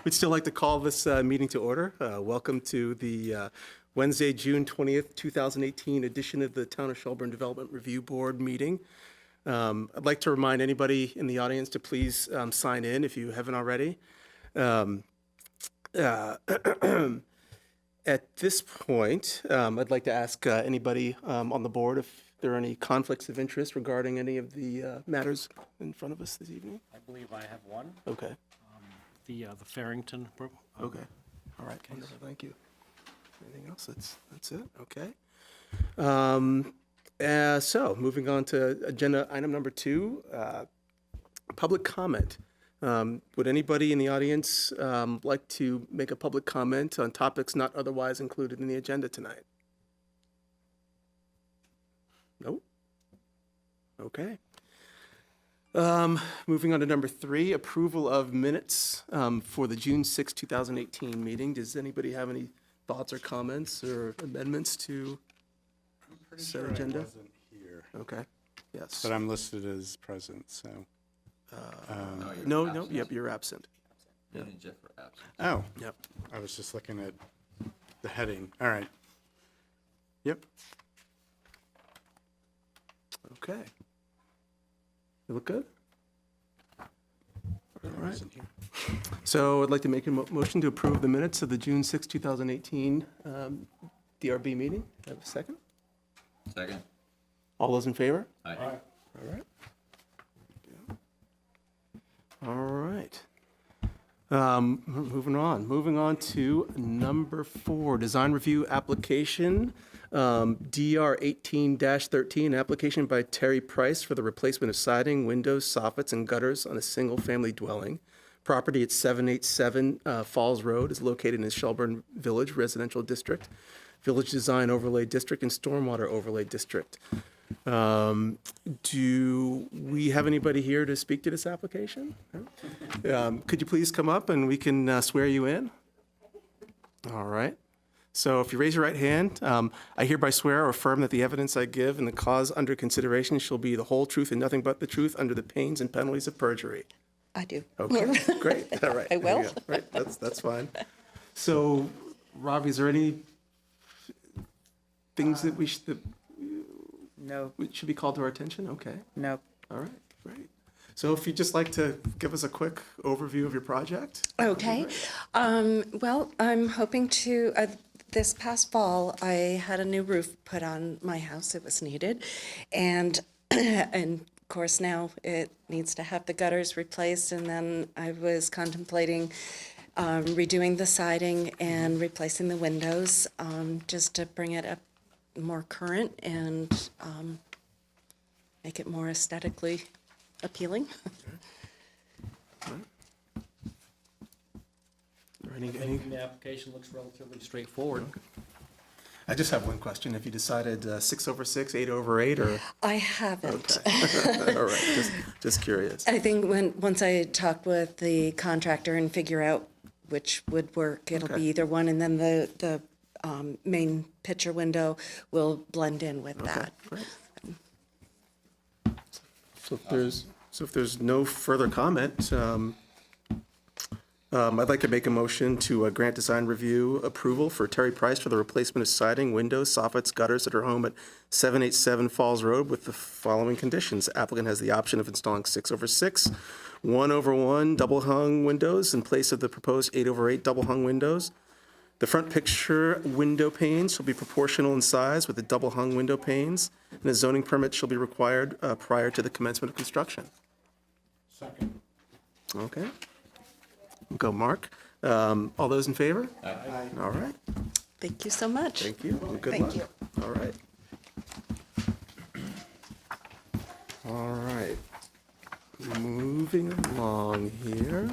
We'd still like to call this meeting to order. Welcome to the Wednesday, June 20th, 2018 edition of the Town of Shelburne Development Review Board meeting. I'd like to remind anybody in the audience to please sign in if you haven't already. At this point, I'd like to ask anybody on the board if there are any conflicts of interest regarding any of the matters in front of us this evening. I believe I have one. Okay. The Farrington. Okay. All right. Wonderful. Thank you. Anything else? That's it. Okay. So moving on to agenda item number 2, public comment. Would anybody in the audience like to make a public comment on topics not otherwise included in the agenda tonight? Nope. Okay. Moving on to number 3, approval of minutes for the June 6, 2018 meeting. Does anybody have any thoughts or comments or amendments to said agenda? I wasn't here, Okay, yes. but I'm listed as present, so. No, yep, you're absent. Me and Jeff are absent. Oh, Yep. I was just looking at the heading. All right. Yep. Okay. You look good? All I right. wasn't here. So I'd like to make a motion to approve the minutes of the June 6, 2018 DRB meeting. Have a second? Second? All those in favor? Aye. All right. All right. Moving on to number 4, design review application, DR 18-13, application by Terri Price for the replacement of siding, windows, soffits, and gutters on a single-family dwelling. Property at 787 Falls Road is located in the Shelburne Village Residential District, Village Design Overlay District, and Stormwater Overlay District. Do we have anybody here to speak to this application? Could you please come up and we can swear you in? All right. So if you raise your right hand, I hereby swear or affirm that the evidence I give and the cause under consideration shall be the whole truth and nothing but the truth under the pains and penalties of perjury. I do. Okay, great. All right. I will. There you go. Right, that's fine. So, Rob, is there any things that we should be called to our attention? Okay. No. All right, great. So if you'd just like to give us a quick overview of your project? Okay. Well, I'm hoping to, this past fall, I had a new roof put on my house. It was needed. And of course, now it needs to have the gutters replaced. And then I was contemplating redoing the siding and replacing the windows just to bring it up more current and make it more aesthetically appealing. The application looks relatively straightforward. I just have one question. Have you decided 6/6, 8/8, or? I haven't. Okay. All right, just curious. I think once I talk with the contractor and figure out which would work, it'll Okay. be either one, and then the main picture window will blend in with that. Great. So if there's no further comment, I'd like to make a motion to grant design review approval for Terri Price for the replacement of siding, windows, soffits, gutters at her home at 787 Falls Road with the following conditions. Applicant has the option of installing 6/6, 1/1 double hung windows in place of the proposed 8/8 double hung windows. The front picture window panes shall be proportional in size with the double hung window panes, and a zoning permit shall be required prior to the commencement of construction. Second. Okay. Go, Mark. All those in favor? Aye. All right. Thank you so much. Thank you. Well, good Thank luck. you. All right. All right. Moving along here.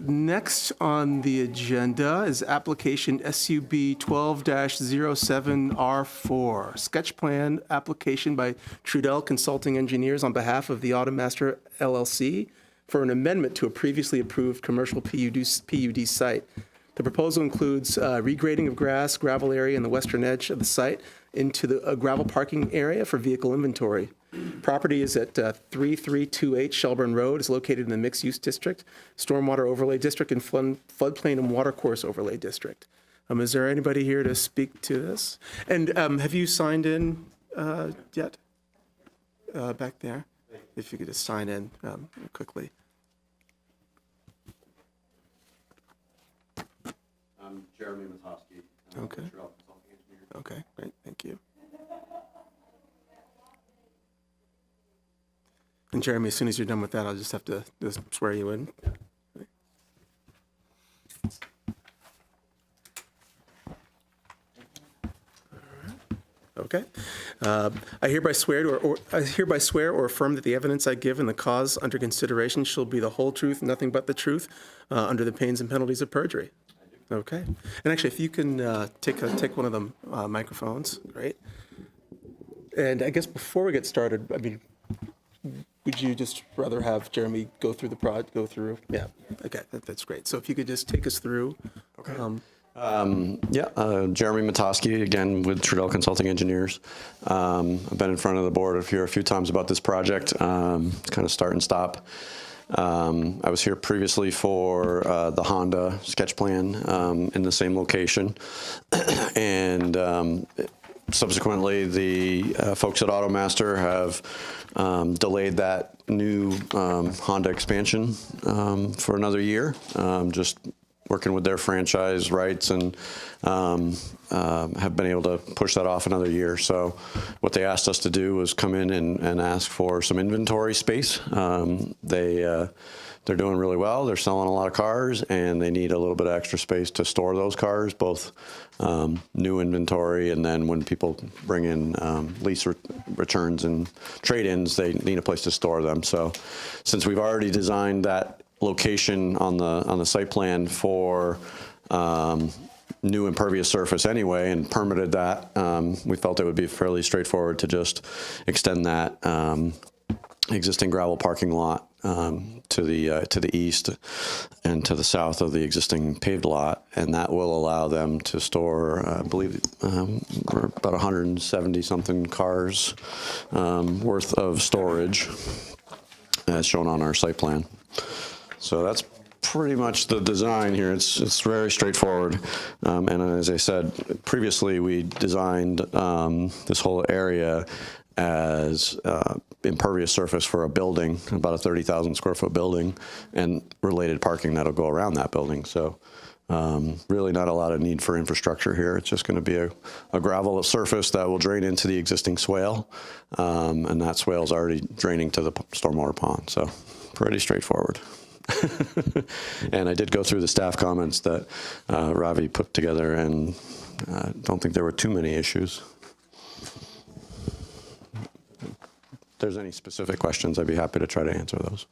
Next on the agenda is application SUB 12-07R4, sketch plan application by Trudell Consulting Engineers on behalf of the Automaster LLC for an amendment to a previously approved commercial PUD site. The proposal includes regrading of gravel area in the western edge of the site into the gravel parking area for vehicle inventory. Property is at 3328 Shelburne Road. It's located in the mixed-use district, Stormwater Overlay District, and Floodplain and Watercourse Overlay District. Is there anybody here to speak to this? And have you signed in yet? Back there? If you could just sign in quickly. I'm Jeremy Matosky. Okay. Trudell Consulting Engineers. Okay, great, thank you. And Jeremy, as soon as you're done with that, I'll just have to just swear you in. Okay. I hereby swear or affirm that the evidence I give in the cause under consideration shall be the whole truth, nothing but the truth, under the pains and penalties of perjury. Okay. And actually, if you can take one of the microphones, great. And I guess before we get started, I mean, would you just rather have Jeremy go through Yeah. Okay, that's great. So if you could just take us through. Okay. Jeremy Matosky, again, with Trudell Consulting Engineers. I've been in front of the board here a few times about this project. It's kind of start and stop. I was here previously for the Honda sketch plan in the same location. And subsequently, the folks at Automaster have delayed that new Honda expansion for another year, just working with their franchise rights, and have been able to push that off another year. So what they asked us to do was come in and ask for some inventory space. They're doing really well. They're selling a lot of cars, and they need a little bit of extra space to store those cars, both new inventory, and then when people bring in lease returns and trade-ins, they need a place to store them. So since we've already designed that location on the site plan for new impervious surface anyway, and permitted that, we felt it would be fairly straightforward to just extend that existing gravel parking lot to the east and to the south of the existing paved lot, and that will allow them to store, I believe, about 170 something cars worth of storage, as shown on our site plan. So that's pretty much the design here. It's very straightforward. And as I said previously, we designed this whole area as impervious surface for a building, about a 30,000 square foot building, and related parking that'll go around that building. So really not a lot of need for infrastructure here. It's just going to be a gravel surface that will drain into the existing swale, and that swale is already draining to the stormwater pond. So pretty straightforward. And I did go through the staff comments that Ravi put together, and don't think there were too many issues. If there's any specific questions, I'd be happy to try to answer those.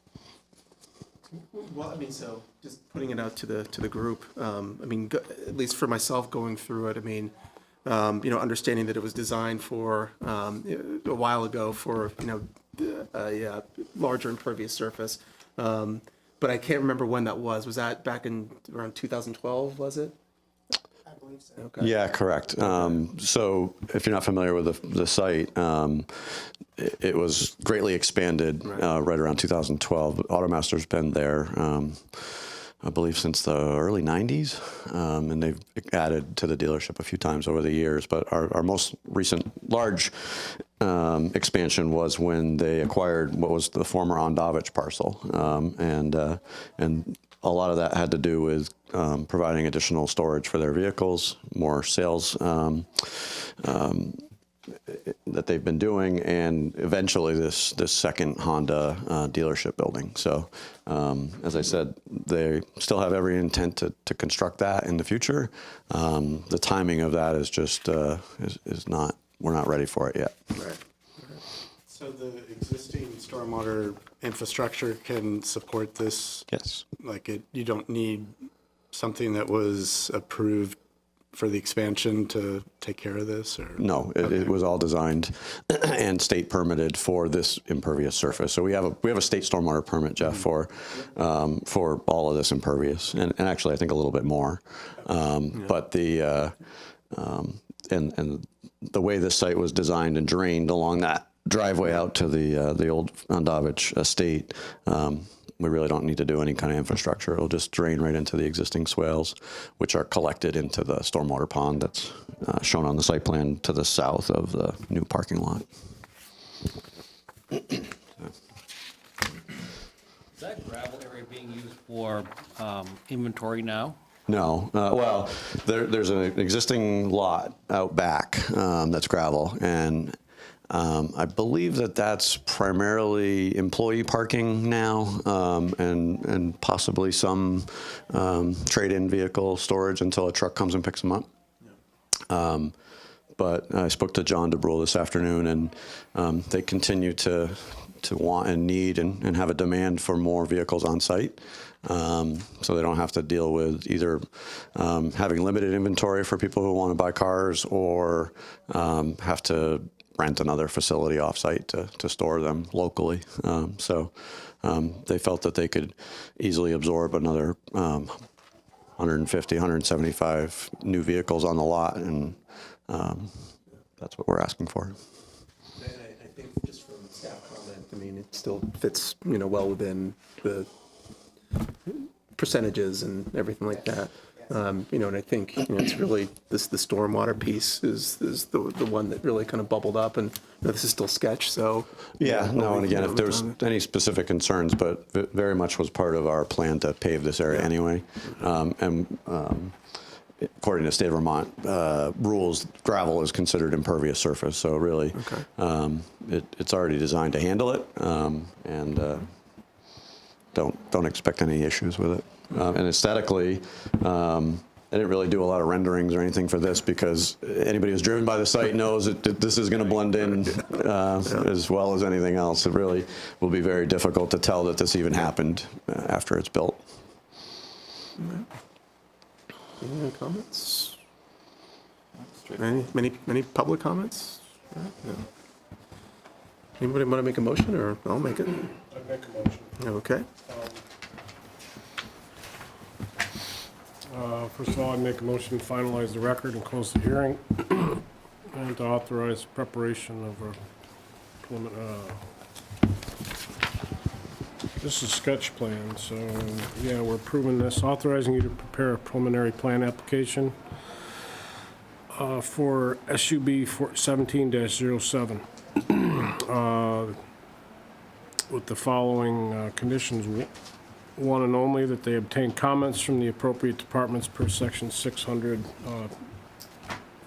Well, I mean, so just putting it out to the group, I mean, at least for myself going through it, I mean, understanding that it was designed for, a while ago for, a larger impervious surface. But I can't remember when that was. Was that back in around 2012, was it? I believe so. Okay. Yeah, correct. So if you're not familiar with the site, it was greatly expanded right around 2012. Automaster's been there, I believe, since the early 90s, and they've added to the dealership a few times over the years. But our most recent large expansion was when they acquired what was the former Ondovich parcel, and a lot of that had to do with providing additional storage for their vehicles, more sales that they've been doing, and eventually this second Honda dealership building. So as I said, they still have every intent to construct that in the future. The timing of that is just is not, we're not ready for it yet. Right. So the existing stormwater infrastructure can support this? Yes. You don't need something that was approved for the expansion to take care of this, or? No, it was all designed and state permitted for this impervious surface. So we have a state stormwater permit, Jeff, for all of this impervious, and actually I think a little bit more. But the and the way this site was designed and drained along that driveway out to the old Ondovich estate, we really don't need to do any kind of infrastructure. It'll just drain right into the existing swales, which are collected into the stormwater pond that's shown on the site plan to the south of the new parking lot. Is that gravel area being used for inventory now? No, well, there's an existing lot out back that's gravel, and I believe that's primarily employee parking now, and possibly some trade-in vehicle storage until a truck comes and picks them up. But I spoke to John DeBrule this afternoon, and they continue to want and need and have a demand for more vehicles on site. So they don't have to deal with either having limited inventory for people who want to buy cars, or have to rent another facility off-site to store them locally. So they felt that they could easily absorb another 150, 175 new vehicles on the lot, and that's what we're asking for. And I think just from staff comment, I mean, it still fits, well within the percentages and everything like that. And I think, it's really the stormwater piece is the one that really kind of bubbled up, and this is still sketch, so. Yeah, no, and again, if there's any specific concerns, but very much was part of our plan to pave this area anyway. According to state of Vermont rules, gravel is considered impervious surface, so really, it's already designed to handle it, and don't expect any issues with it. And aesthetically, I didn't really do a lot of renderings or anything for this, because anybody who's driven by the site knows that this is going to blend in as well as anything else. It really will be very difficult to tell that this even happened after it's built. Any other comments? Many public comments? No. Anybody want to make a motion, or I'll make it? I'd make a motion. Okay. First of all, I'd make a motion to finalize the record and close the hearing, and to authorize preparation of a preliminary. This is sketch plan, so yeah, we're approving this, authorizing you to prepare a preliminary plan application for SUB 17-07 with the following conditions. One and only, that they obtain comments from the appropriate departments per section 600,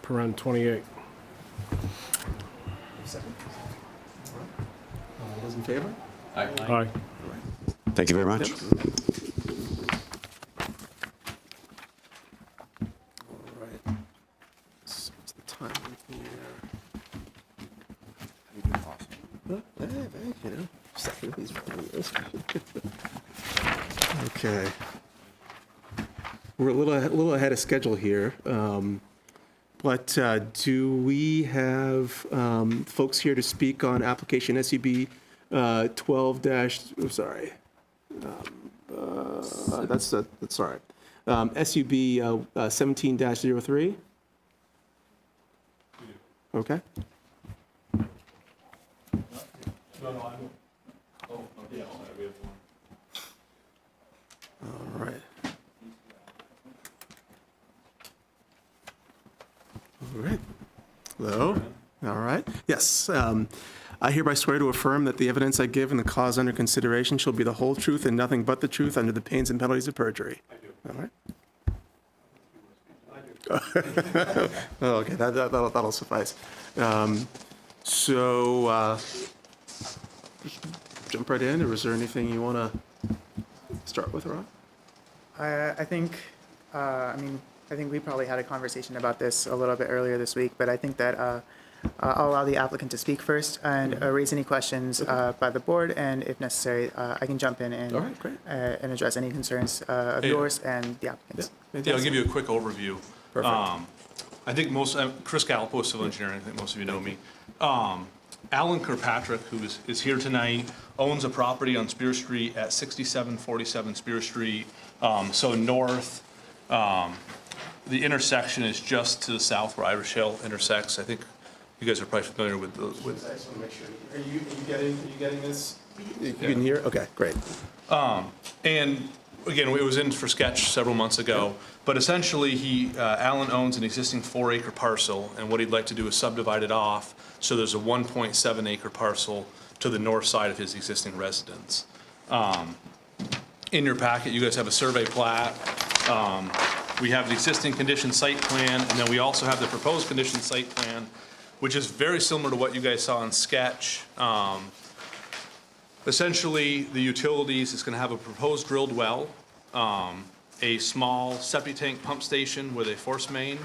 paren 28. Second. All those in favor? Aye. Thank you very much. All right. What's the time here? Second, these videos. Okay. We're a little ahead of schedule here, but do we have folks here to speak on application SUB 12 dash? I'm sorry. That's all right. SUB 17-03. Okay. All right. All right. Hello. All right. Yes. I hereby swear to affirm that the evidence I give in the cause under consideration shall be the whole truth and nothing but the truth, under the pains and penalties of perjury. I do. All right. Oh, okay. That'll suffice. So jump right in, or is there anything you want to start with, Rob? I think we probably had a conversation about this a little bit earlier this week, but I think that I'll allow the applicant to speak first and raise any questions by the board, and if necessary, I can jump in and, All right, great. And address any concerns of yours and the applicant's. Yeah, I'll give you a quick overview. Perfect. I think Chris Gallipo, civil engineering, I think most of you know me. Alan Kirkpatrick, who is here tonight, owns a property on Spear Street at 6747 Spear Street. So north, the intersection is just to the south where Irish Hill intersects. I think you guys are probably familiar with the, I just want to make sure. Are you getting this? You can hear? Okay, great. And again, it was in for sketch several months ago, but essentially Alan owns an existing 4-acre parcel, and what he'd like to do is subdivide it off, so there's a 1.7 acre parcel to the north side of his existing residence. In your packet, you guys have a survey plat. We have the existing condition site plan, and then we also have the proposed condition site plan, which is very similar to what you guys saw in sketch. Essentially, the utilities is going to have a proposed drilled well, a small septic tank pump station with a force main,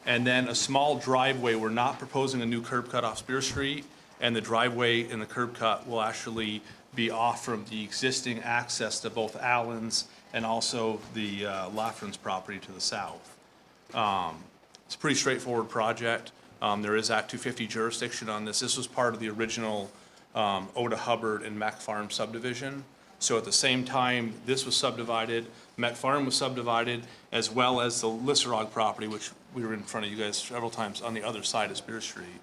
and then a small driveway. We're not proposing a new curb cut off Spear Street, and the driveway and the curb cut will actually be off from the existing access to both Allen's and also the Lafren's property to the south. It's a pretty straightforward project. There is Act 250 jurisdiction on this. This was part of the original Oda Hubbard and Mac Farm subdivision. So at the same time this was subdivided, Mac Farm was subdivided, as well as the Lisserog property, which we were in front of you guys several times on the other side of Spear Street.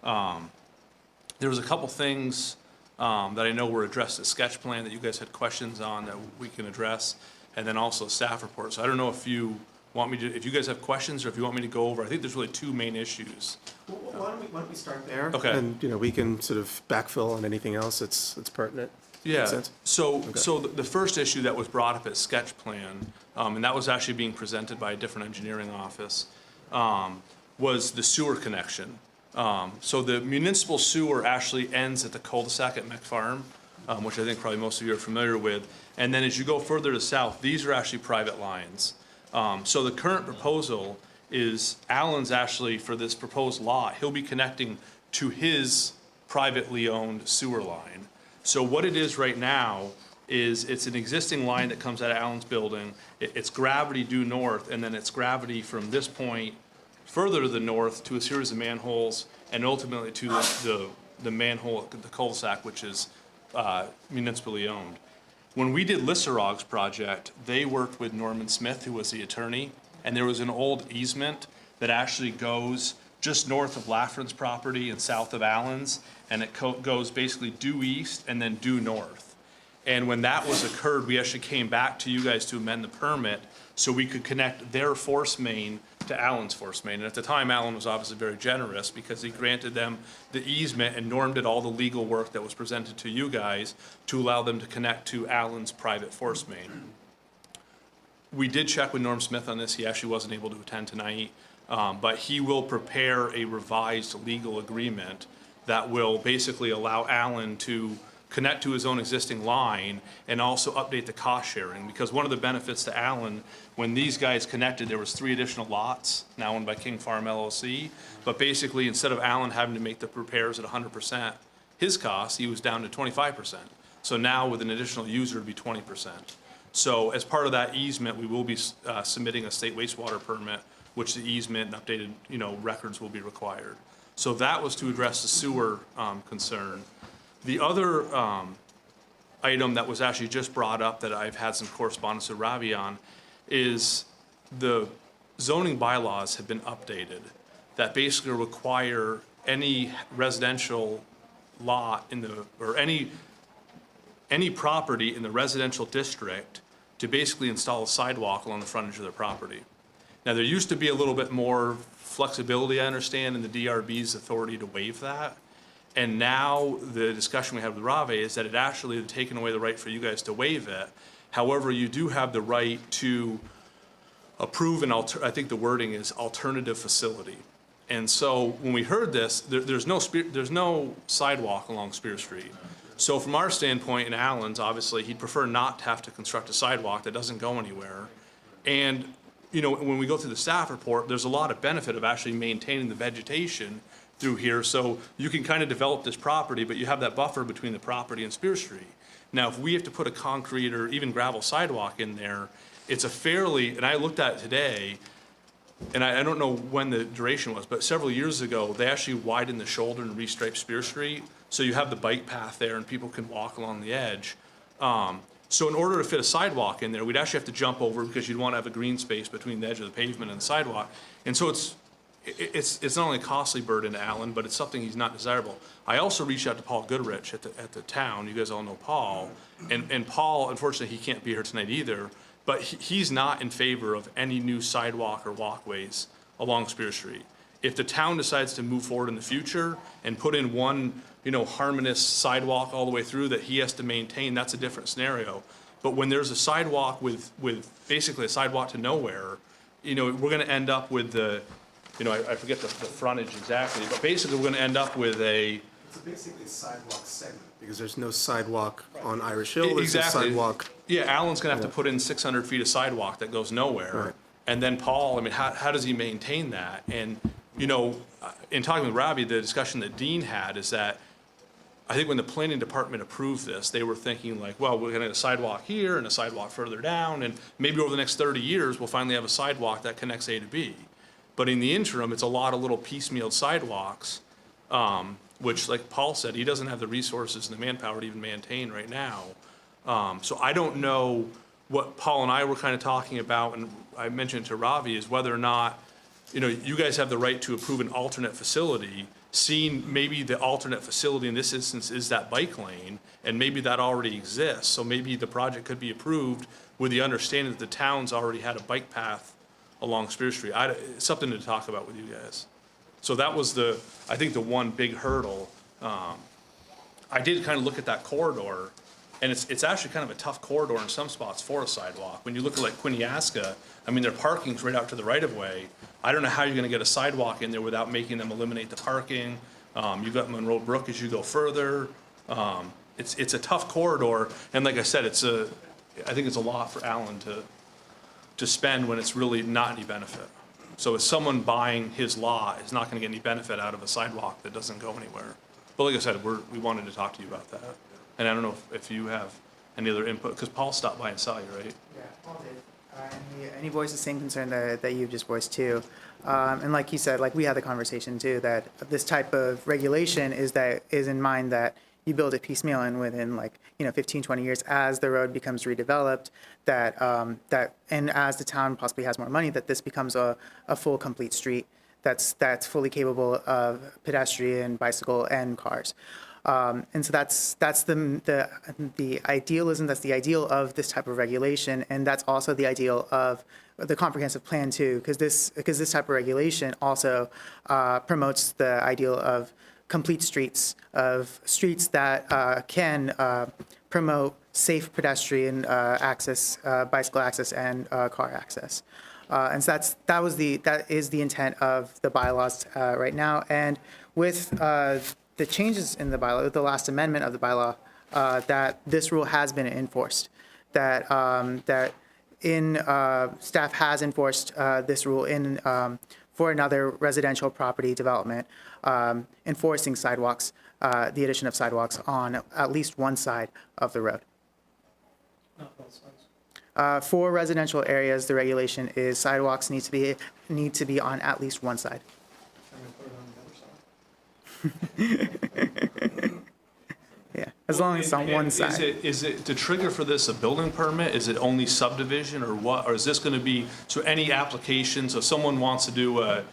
There was a couple things that I know were addressed at sketch plan that you guys had questions on that we can address, and then also staff report. So I don't know if you want me to, if you guys have questions or if you want me to go over. I think there's really two main issues. Well, why don't we start there? Okay. And, we can sort of backfill on anything else that's pertinent. Yeah, Make sense? so the first issue that was brought up at sketch plan, and that was actually being presented by a different engineering office, was the sewer connection. So the municipal sewer actually ends at the cul-de-sac at Mac Farm, which I think probably most of you are familiar with. And then as you go further to south, these are actually private lines. So the current proposal is Allen's actually, for this proposed lot, he'll be connecting to his privately owned sewer line. So what it is right now is it's an existing line that comes out of Allen's building. It's gravity due north, and then it's gravity from this point further to the north to a series of manholes, and ultimately to the manhole at the cul-de-sac, which is municipally owned. When we did Lisserog's project, they worked with Norman Smith, who was the attorney, and there was an old easement that actually goes just north of Lafren's property and south of Allen's, and it goes basically due east and then due north. And when that was occurred, we actually came back to you guys to amend the permit so we could connect their force main to Allen's force main. And at the time, Allen was obviously very generous because he granted them the easement, and Norm did all the legal work that was presented to you guys to allow them to connect to Allen's private force main. We did check with Norm Smith on this. He actually wasn't able to attend tonight, but he will prepare a revised legal agreement that will basically allow Allen to connect to his own existing line and also update the cost sharing. Because one of the benefits to Allen, when these guys connected, there was 3 additional lots now owned by King Farm LLC. But basically, instead of Allen having to make the repairs at 100% his cost, he was down to 25%. So now with an additional user, it'd be 20%. So as part of that easement, we will be submitting a state wastewater permit, which the easement and updated, records will be required. So that was to address the sewer concern. The other item that was actually just brought up that I've had some correspondence with Ravi on is the zoning bylaws have been updated that basically require any residential lot in the, or any property in the residential district to basically install a sidewalk along the frontage of their property. Now, there used to be a little bit more flexibility, I understand, in the DRB's authority to waive that. And now the discussion we had with Rave is that it actually had taken away the right for you guys to waive it. However, you do have the right to approve an I think the wording is alternative facility. And so when we heard this, there's no sidewalk along Spear Street. So from our standpoint in Allen's, obviously, he'd prefer not to have to construct a sidewalk that doesn't go anywhere. And, when we go through the staff report, there's a lot of benefit of actually maintaining the vegetation through here. So you can kind of develop this property, but you have that buffer between the property and Spear Street. Now, if we have to put a concrete or even gravel sidewalk in there, it's a fairly, and I looked at it today, and I don't know when the duration was, but several years ago, they actually widened the shoulder and restriped Spear Street. So you have the bike path there and people can walk along the edge. So in order to fit a sidewalk in there, we'd actually have to jump over because you'd want to have a green space between the edge of the pavement and the sidewalk. And so it's it's not only a costly burden to Alan, but it's something he's not desirable. I also reached out to Paul Goodrich at the town. You guys all know Paul. And Paul, unfortunately, he can't be here tonight either, but he's not in favor of any new sidewalk or walkways along Spear Street. If the town decides to move forward in the future and put in one, harmonious sidewalk all the way through that he has to maintain, that's a different scenario. But when there's a sidewalk with basically a sidewalk to nowhere, we're gonna end up with the, I forget the frontage exactly, but basically we're gonna end up with a. It's basically a sidewalk segment, because there's no sidewalk on Irish Hill, there's no Exactly. sidewalk. Yeah, Alan's gonna have to put in 600 feet of sidewalk that goes nowhere. Right. And then Paul, how does he maintain that? And, in talking with Robbie, the discussion that Dean had is that I think when the planning department approved this, they were thinking like, well, we're gonna have a sidewalk here and a sidewalk further down, and maybe over the next 30 years, we'll finally have a sidewalk that connects A to B. But in the interim, it's a lot of little piecemeal sidewalks, which, like Paul said, he doesn't have the resources and the manpower to even maintain right now. So I don't know what Paul and I were kind of talking about, and I mentioned to Ravi, is whether or not, you guys have the right to approve an alternate facility, seeing maybe the alternate facility in this instance is that bike lane, and maybe that already exists. So maybe the project could be approved with the understanding that the town's already had a bike path along Spear Street. It's something to talk about with you guys. So that was I think the one big hurdle. I did kind of look at that corridor, and it's actually kind of a tough corridor in some spots for a sidewalk. When you look at like Quiniesca, their parking's right out to the right of way. I don't know how you're gonna get a sidewalk in there without making them eliminate the parking. You've got Monroe Brook as you go further. It's a tough corridor, and like I said, I think it's a lot for Alan to spend when it's really not any benefit. So if someone buying his lot is not gonna get any benefit out of a sidewalk that doesn't go anywhere. But like I said, we wanted to talk to you about that. And I don't know if you have any other input, because Paul stopped by and saw you, right? Yeah, Paul did. And he voiced the same concern that you've just voiced too. And like you said, like we had the conversation too, that this type of regulation is in mind that you build it piecemeal and within 15, 20 years as the road becomes redeveloped, and as the town possibly has more money, that this becomes a full, complete street that's fully capable of pedestrian, bicycle, and cars. And so that's the idealism, that's the ideal of this type of regulation, and that's also the ideal of the comprehensive plan too, because this type of regulation also promotes the ideal of complete streets, of streets that can promote safe pedestrian access, bicycle access, and car access. And so that is the intent of the bylaws right now, and with the changes in the bylaw, the last amendment of the bylaw, that this rule has been enforced. That staff has enforced this rule for another residential property development, enforcing sidewalks, the addition of sidewalks on at least one side of the road. Not both sides. For residential areas, the regulation is sidewalks need to be on at least one side. Yeah, as long as it's on one side. Is it the trigger for this a building permit? Is it only subdivision or what? Or is this gonna be, so any applications, if someone wants to do an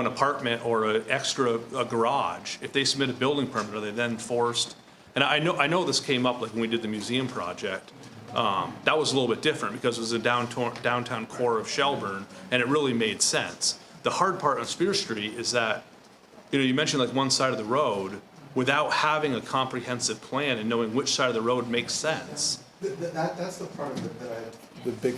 apartment or a garage, if they submit a building permit, are they then forced? And I know this came up like when we did the museum project. That was a little bit different because it was a downtown core of Shelburne, and it really made sense. The hard part on Spear Street is that, you mentioned like one side of the road, without having a comprehensive plan and knowing which side of the road makes sense. That's the part of it the big,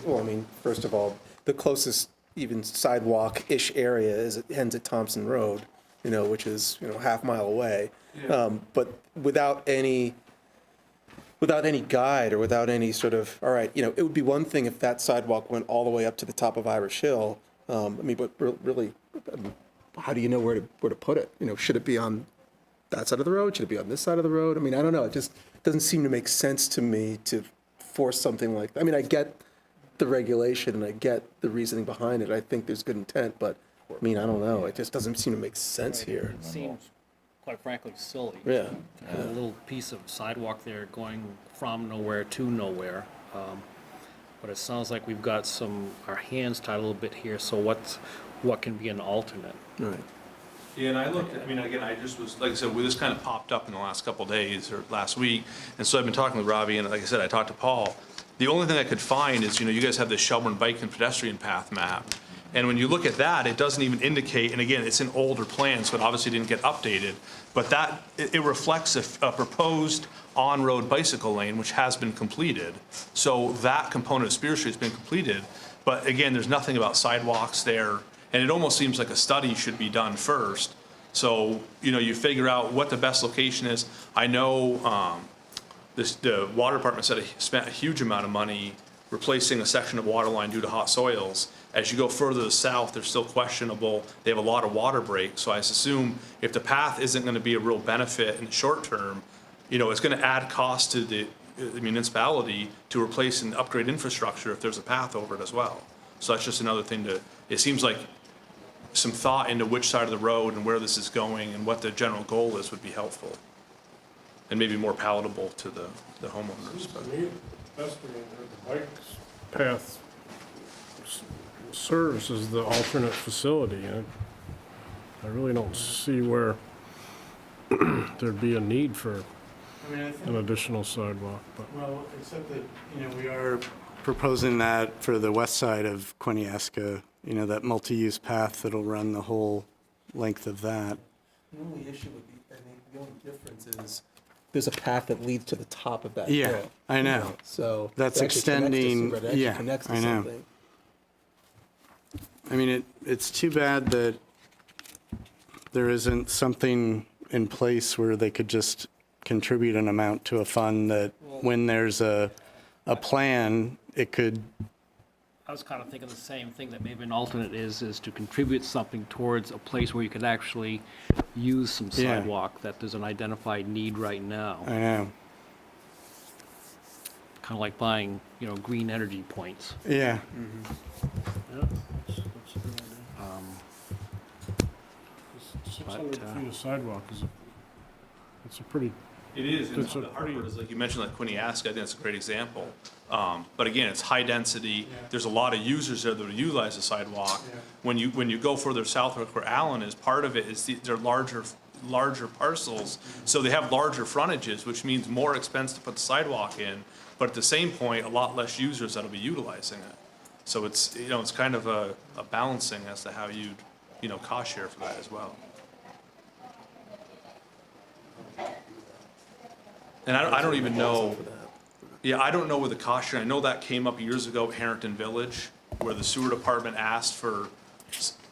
first of all, the closest even sidewalk-ish area ends at Thompson Road, which is, half mile away. But without any guide or without any sort of, all right, it would be one thing if that sidewalk went all the way up to the top of Irish Hill. But really, how do you know where to put it? Should it be on that side of the road? Should it be on this side of the road? I don't know. It just doesn't seem to make sense to me to force something like that. I get the regulation and I get the reasoning behind it. I think there's good intent, but I don't know. It just doesn't seem to make sense here. It seems, quite frankly, silly. Yeah. A little piece of sidewalk there going from nowhere to nowhere. But it sounds like we've got our hands tied a little bit here. So what can be an alternate. Right. Yeah, and I looked, I mean, again, I just was, like I said, this kind of popped up in the last couple of days or last week. And so I've been talking with Robbie, and like I said, I talked to Paul. The only thing I could find is, you guys have this Shelburne Bike and Pedestrian Path map. And when you look at that, it doesn't even indicate, and again, it's an older plan, so it obviously didn't get updated. But it reflects a proposed on-road bicycle lane, which has been completed. So that component of Spear Street has been completed. But again, there's nothing about sidewalks there. And it almost seems like a study should be done first. So, you figure out what the best location is. I know the water department spent a huge amount of money replacing a section of water line due to hot soils. As you go further south, they're still questionable. They have a lot of water breaks. So I assume if the path isn't going to be a real benefit in the short term, it's going to add cost to the municipality to replace and upgrade infrastructure if there's a path over it as well. So that's just another thing it seems like some thought into which side of the road and where this is going and what the general goal is would be helpful. And maybe more palatable to the homeowners. But. To me, best the bike path serves as the alternate facility. I really don't see where there'd be a need for an additional sidewalk, but. Well, except that, we are proposing that for the west side of Quiniesca, that multi-use path that'll run the whole length of that. The only issue would be, I think, the only difference is there's a path that leads to the top of that Yeah, hill. I know. So That's it actually extending- connects to- it actually yeah, connects to I know. something. I mean, it's too bad that there isn't something in place where they could just contribute an amount to a fund that when there's a plan, it could, I was kind of thinking the same thing, that maybe an alternate is to contribute something towards a place where you could actually use some Yeah. sidewalk, that there's an identified need right now. I know. Kind of like buying, green energy points. Yeah. Yeah, that's a good idea. 600 feet of sidewalk it's a pretty, It is, and That's a the hard pretty- part is, like you mentioned, like Quiniesca, I think that's a great example. But again, it's high density, there's a lot of users there that would utilize the sidewalk. When you go further south where Allen is, part of it is they're larger parcels, so they have larger frontages, which means more expense to put the sidewalk in, but at the same point, a lot less users that'll be utilizing it. So it's, it's kind of a balancing as to how you'd, cost share for that as well. And I don't even know, I don't know where the cost share, I know that came up years ago at Harrington Village, where the sewer department asked for,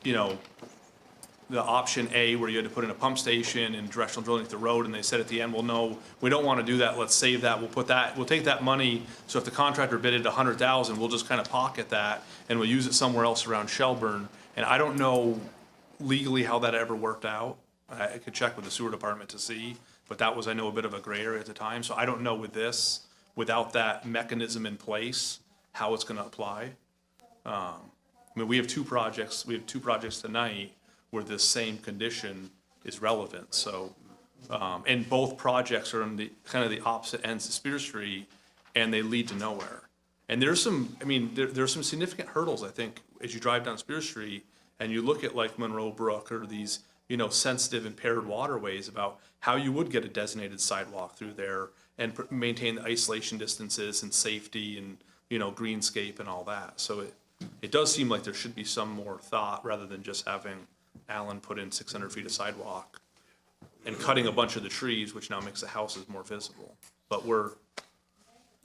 the option A, where you had to put in a pump station and directional drilling at the road, and they said at the end, well, no, we don't want to do that, let's save that, we'll take that money, so if the contractor bidded $100,000, we'll just kind of pocket that, and we'll use it somewhere else around Shelburne. And I don't know legally how that ever worked out. I could check with the sewer department to see, but that was, I know, a bit of a gray area at the time, so I don't know with this, without that mechanism in place, how it's gonna apply. I mean, we have two projects tonight where this same condition is relevant, so, and both projects are on the, kind of the opposite ends of Spear Street, and they lead to nowhere. And there's some, there's some significant hurdles, I think, as you drive down Spear Street, and you look at like Monroe Brook or these, sensitive impaired waterways, about how you would get a designated sidewalk through there and maintain the isolation distances and safety and, greenscape and all that. So it does seem like there should be some more thought rather than just having Allen put in 600 feet of sidewalk and cutting a bunch of the trees, which now makes the houses more visible. But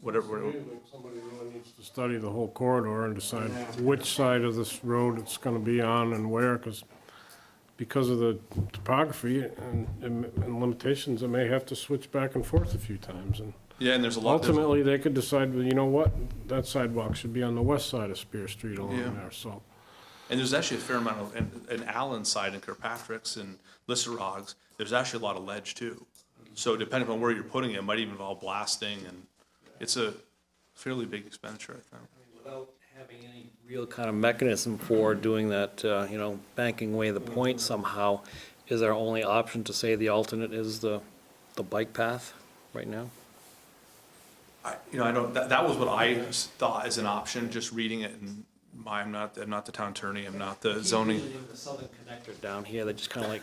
whatever. somebody really needs to study the whole corridor and decide which side of this road it's gonna be on and where, because of the topography and limitations, it may have to switch back and forth a few times. And Yeah, and there's a lot. ultimately, they could decide, well, you know what, that sidewalk should be on the west side of Spear Street Yeah. along there, so. And there's actually a fair amount of, an Allen side in Kirkpatrick's and Lissarogs, there's actually a lot of ledge too. So depending on where you're putting it, it might even involve blasting, and it's a fairly big expenditure, I think. Without having any real kind of mechanism for doing that, banking away the points somehow, is our only option to say the alternate is the bike path right now? I don't, that was what I thought as an option, just reading it and I'm not the town attorney, I'm not the zoning. The southern connector down here, that just kind of like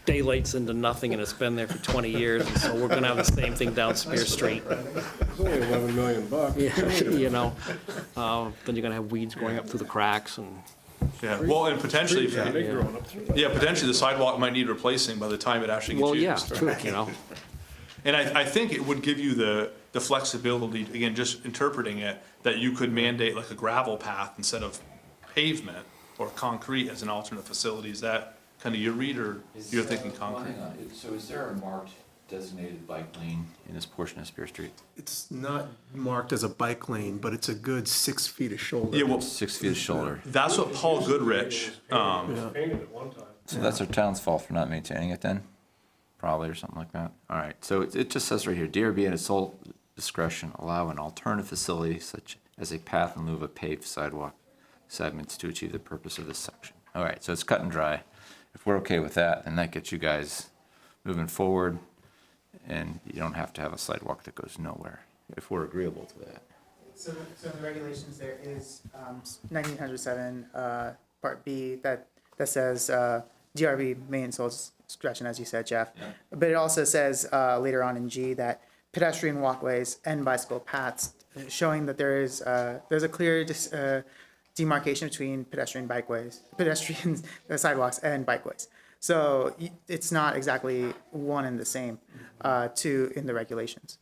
daylights into nothing, and it's been there for 20 years, and so we're gonna have the same thing down Spear Street. It's only $11 million. You know, then you're gonna have weeds growing up through the cracks, and Yeah, well, and potentially, They growing up through that. yeah, potentially the sidewalk might need replacing by the time it actually gets well, yeah, used. true, you know. And I think it would give you the flexibility, again, just interpreting it, that you could mandate like a gravel path instead of pavement or concrete as an alternate facility. Is that kind of your read, or you're thinking concrete? Hang on, so is there a marked designated bike lane in this portion of Spear Street? It's not marked as a bike lane, but it's a good 6 feet of shoulder. Yeah, well, 6 feet of shoulder. that's what Paul Goodrich, Painted at one time. So that's our town's fault for not maintaining it then? Probably, or something like that. All right, so it just says right here, DRB at its sole discretion allow an alternative facility such as a path in lieu of a paved sidewalk segments to achieve the purpose of this section. All right, so it's cut and dry. If we're okay with that, then that gets you guys moving forward, and you don't have to have a sidewalk that goes nowhere, if we're agreeable to that. So in the regulations, there is 1907 Part B that says DRB may in sole discretion, as you said, Jeff. Yeah. But it also says later on in G that pedestrian walkways and bicycle paths, showing that there's a clear demarcation between pedestrian sidewalks and bikeways. So it's not exactly one and the same in the regulations,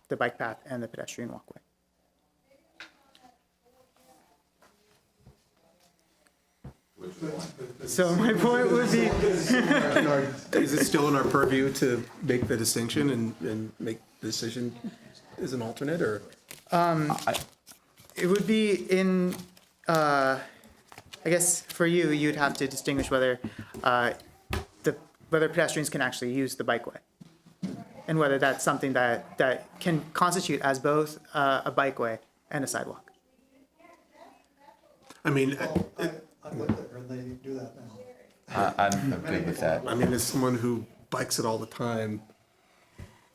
the bike path and the pedestrian walkway. So my point would be, Is it still in our purview to make the distinction and make the decision as an alternate, or? it would be in, I guess for you, you'd have to distinguish whether whether pedestrians can actually use the bikeway, and whether that's something that can constitute as both a bikeway and a sidewalk. I mean, I'd like to hear they do that now. I'm good with that. I mean, as someone who bikes it all the time,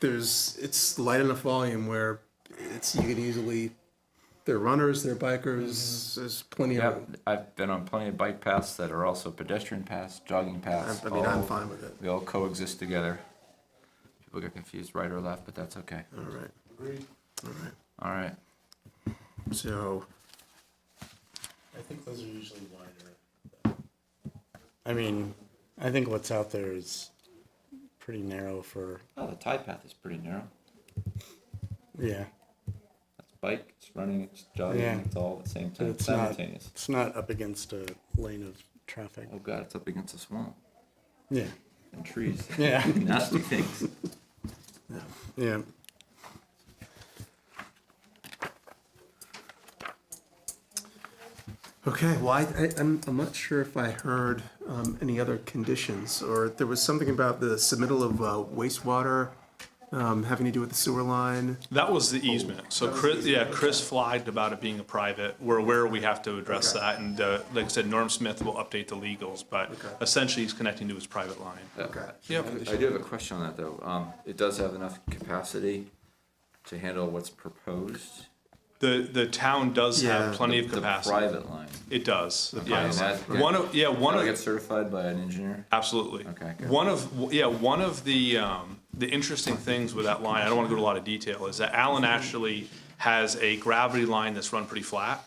it's light enough volume where you can easily, they're runners, they're bikers, there's plenty of Yeah, room. I've been on plenty of bike paths that are also pedestrian paths, jogging paths. I mean, I'm all- fine with it. They all coexist together. People get confused right or left, but that's okay. All right, Agreed. All right. so, I think those are usually wider. I mean, I think what's out there is pretty narrow for, Oh, the tie path is pretty narrow. yeah. That's bike, it's running, it's jogging, Yeah. it's all at the same But time, it's not, simultaneous. it's not up against a lane of traffic. Oh God, it's up against a swamp Yeah, and trees. yeah, Nasty things. yeah. okay, well, I'm not sure if I heard any other conditions, or there was something about the submittal of wastewater having to do with the sewer line. That was the easement. So Chris flagged about it being a private. We're aware we have to address that, and like I said, Norm Smith will update the legals, but essentially he's connecting to his private line. Yep. I do have a question on that though. It does have enough capacity to handle what's proposed? The town does have Yeah, plenty of The capacity. private line. It does, And yes. that- One of That'll get certified by an engineer? absolutely. Okay, good. One of the interesting things with that line, I don't want to go to a lot of detail, is that Allen actually has a gravity line that's run pretty flat.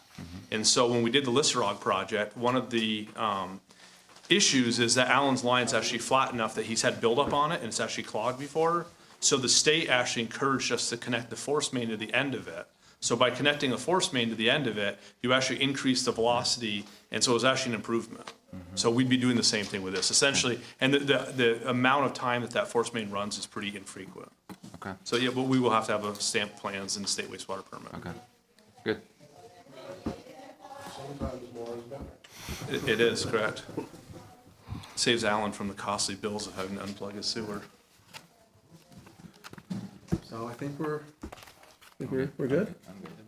And so when we did the Listerog project, one of the issues is that Allen's line's actually flat enough that he's had buildup on it, and it's actually clogged before. So the state actually encouraged us to connect the force main to the end of it. So by connecting a force main to the end of it, you actually increase the velocity, and so it was actually an improvement. So we'd be doing the same thing with this, essentially, and the amount of time that force main runs is pretty infrequent. Okay, So, yeah, but we will have to have a stamp plans and state wastewater permit. okay, good. Sometimes more is better. It is, correct. Saves Alan from the costly bills of having to unplug his sewer. So I think we're good? I'm good.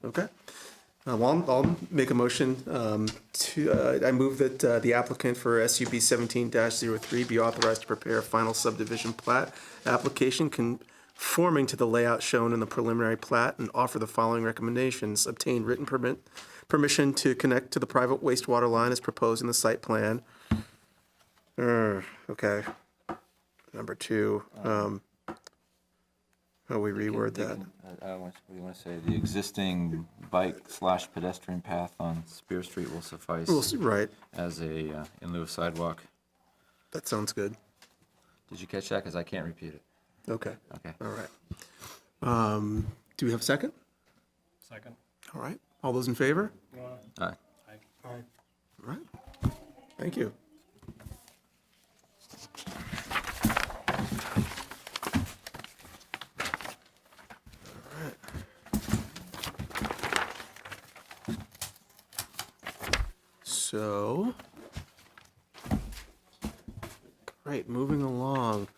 Okay. Well, I'll make a motion I move that the applicant for SUB 17-03 be authorized to prepare a final subdivision plat application conforming to the layout shown in the preliminary plat and offer the following recommendations. Obtain written permission to connect to the private wastewater line as proposed in the site plan. Okay. Number 2, how we reword that? What do you want to say? The existing bike/pedestrian path on Spear Street will suffice Right, as a, in lieu of sidewalk. that sounds good. Did you catch that? Because I can't repeat it. Okay, Okay. all right. Do we have a second? Second. All right, all those in favor? Aye. All right, thank you. So, great, moving along.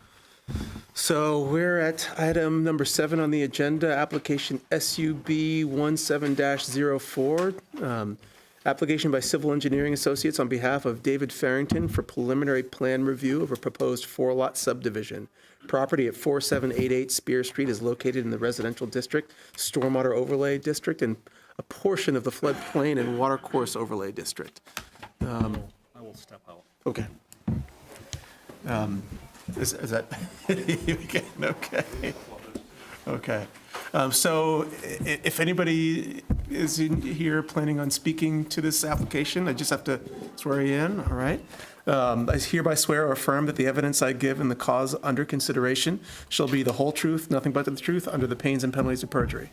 So we're at item number 7 on the agenda, application SUB 17-04. Application by Civil Engineering Associates on behalf of David Farrington for preliminary plan review of a proposed 4-lot subdivision. Property at 4788 Spear Street is located in the residential district, stormwater overlay district, and a portion of the floodplain and watercourse overlay district. I will step out. Okay. Is that, you again, okay. Okay. So if anybody is in here planning on speaking to this application, I just have to swear you in, all right? I hereby swear or affirm that the evidence I give in the cause under consideration shall be the whole truth, nothing but the truth, under the pains and penalties of perjury.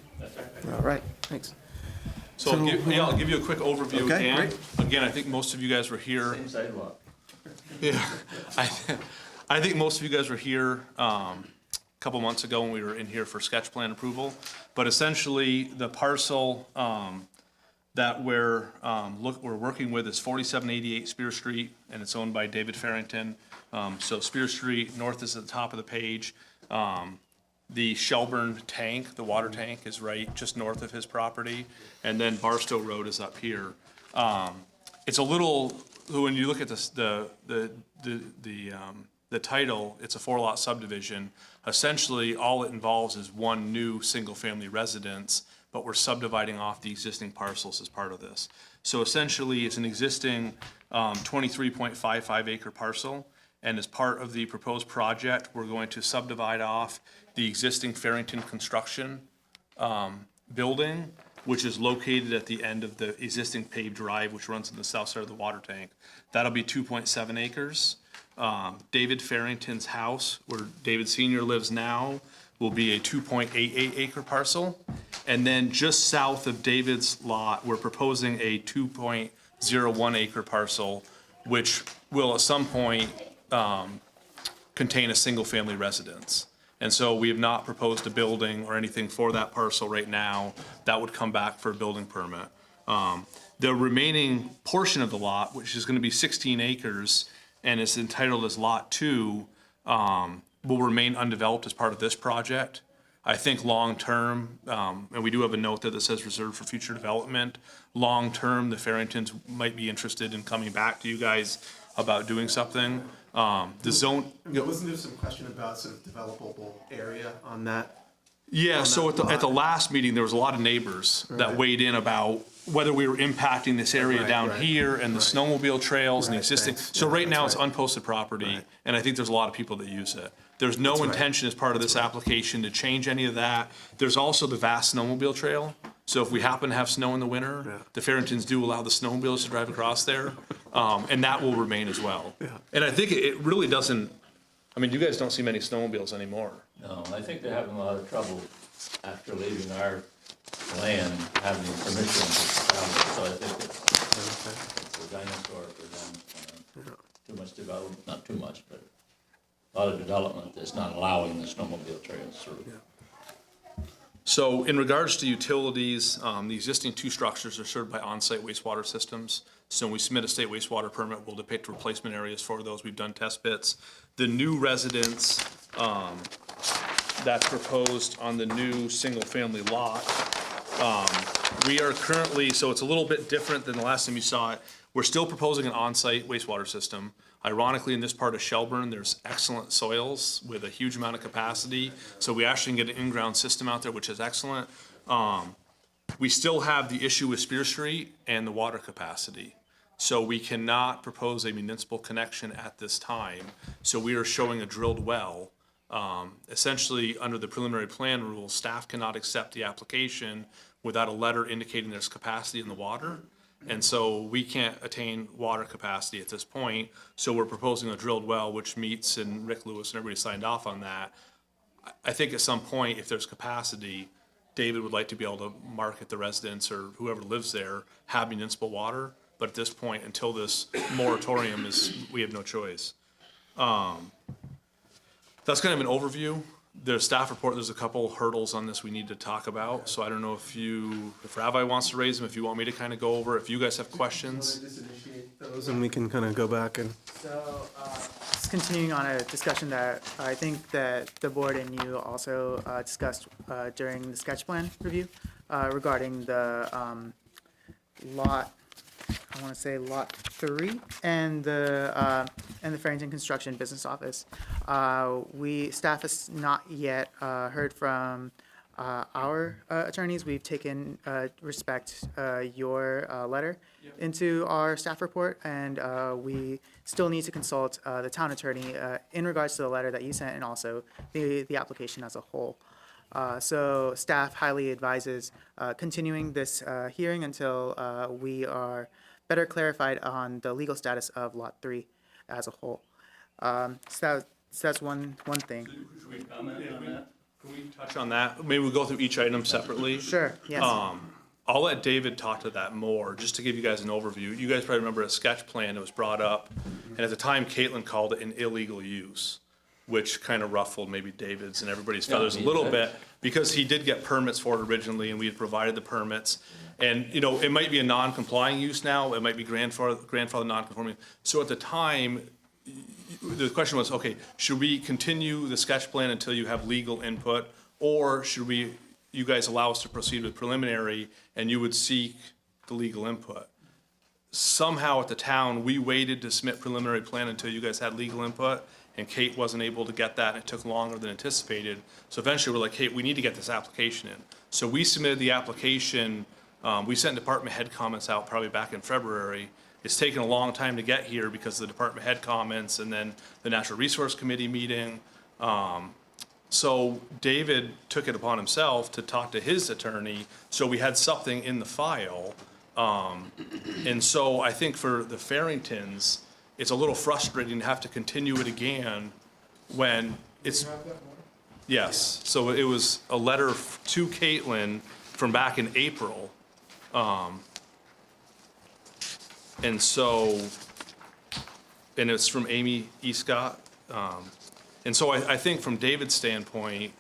All right, thanks. So I'll give you a quick overview. Okay, Dan. great. Again, I think most of you guys were here. Yeah, I think most of you guys were here a couple months ago when we were in here for sketch plan approval. But essentially, the parcel that we're working with is 4788 Spear Street, and it's owned by David Farrington. So Spear Street, north is at the top of the page. The Shelburne tank, the water tank, is right just north of his property, and then Barstow Road is up here. It's a little, when you look at this, the title, it's a 4-lot subdivision. Essentially, all it involves is one new single-family residence, but we're subdividing off the existing parcels as part of this. So essentially, it's an existing 23.55 acre parcel, and as part of the proposed project, we're going to subdivide off the existing Farrington construction building, which is located at the end of the existing paved drive, which runs in the south side of the water tank. That'll be 2.7 acres. David Farrington's house, where David Senior lives now, will be a 2.88 acre parcel. And then just south of David's lot, we're proposing a 2.01 acre parcel, which will at some point contain a single-family residence. And so we have not proposed a building or anything for that parcel right now. That would come back for a building permit. The remaining portion of the lot, which is gonna be 16 acres and is entitled as Lot 2, will remain undeveloped as part of this project. I think long-term, and we do have a note there that says reserved for future development, long-term, the Farringtons might be interested in coming back to you guys about doing something. The zone. Wasn't there some question about sort of developable area on that? Yeah, so that at the last meeting, there was a lot of neighbors that Right. weighed in about whether we were impacting this area Right, down right, here and the right. snowmobile trails and the Right, existing. thanks. So Yeah, right now, that's it's right. unposted property, Right. and I think there's a lot of people that use it. There's no That's right. intention as part of this application to change any of that. There's also the vast snowmobile trail. So if we happen to have snow in the winter, Yeah. the Farringtons do allow the snowmobiles to drive across there, and that will remain as well. Yeah. And I think it really doesn't, I mean, you guys don't see many snowmobiles anymore. No, I think they're having a lot of trouble after leaving our land, having permission to travel, so I think it's a dinosaur for them. Too much development, not too much, but a lot of development that's not allowing the snowmobile trails through. So in regards to utilities, the existing 2 structures are served by on-site wastewater systems. So when we submit a state wastewater permit, we'll depict replacement areas for those. We've done test bits. The new residence that's proposed on the new single-family lot, we are currently, so it's a little bit different than the last time you saw it. We're still proposing an on-site wastewater system. Ironically, in this part of Shelburne, there's excellent soils with a huge amount of capacity. So we actually can get an in-ground system out there, which is excellent. We still have the issue with Spear Street and the water capacity. So we cannot propose a municipal connection at this time. So we are showing a drilled well. Essentially, under the preliminary plan rules, staff cannot accept the application without a letter indicating there's capacity in the water. And so we can't attain water capacity at this point. So we're proposing a drilled well, which meets, and Rick Lewis and everybody signed off on that. I think at some point, if there's capacity, David would like to be able to market the residents or whoever lives there have municipal water. But at this point, until this moratorium we have no choice. That's kind of an overview. The staff report, there's a couple hurdles on this we need to talk about. So I don't know if Rabbi wants to raise them, if you want me to kind of go over, if you guys have questions. Just initiate those and we can kind of go back and. So, just continuing on a discussion that I think that the board and you also discussed during the sketch plan review regarding the lot, I want to say lot 3 and the Farrington Construction Business Office. Staff has not yet heard from our attorneys. We've taken your letter into our staff report, and we still need to consult the town attorney in regards to the letter that you sent and also the application as a whole. So staff highly advises continuing this hearing until we are better clarified on the legal status of Lot 3 as a whole. So that's one thing. Should we comment on that? Can we touch on that? Maybe we'll go through each item separately. Sure, yes. I'll let David talk to that more, just to give you guys an overview. You guys probably remember a sketch plan that was brought up, and at the time, Caitlin called it an illegal use, which kind of ruffled maybe David's and everybody's feathers a little bit, because he did get permits for it originally, and we had provided the permits. And, you know, it might be a non-complying use now, it might be grandfather non-conforming. So at the time, the question was, okay, should we continue the sketch plan until you have legal input, or should you guys allow us to proceed with preliminary and you would seek the legal input? Somehow at the town, we waited to submit preliminary plan until you guys had legal input, and Kate wasn't able to get that, and it took longer than anticipated. So eventually we're like, Kate, we need to get this application in. So we submitted the application, we sent department head comments out probably back in February. It's taken a long time to get here because of the department head comments and then the Natural Resource Committee meeting. So David took it upon himself to talk to his attorney, so we had something in the file. And so I think for the Farringtons, it's a little frustrating to have to continue it again when it's. Yes, so it was a letter to Caitlin from back in April. And so, and it's from Amy E. Scott. And so I think from David's standpoint,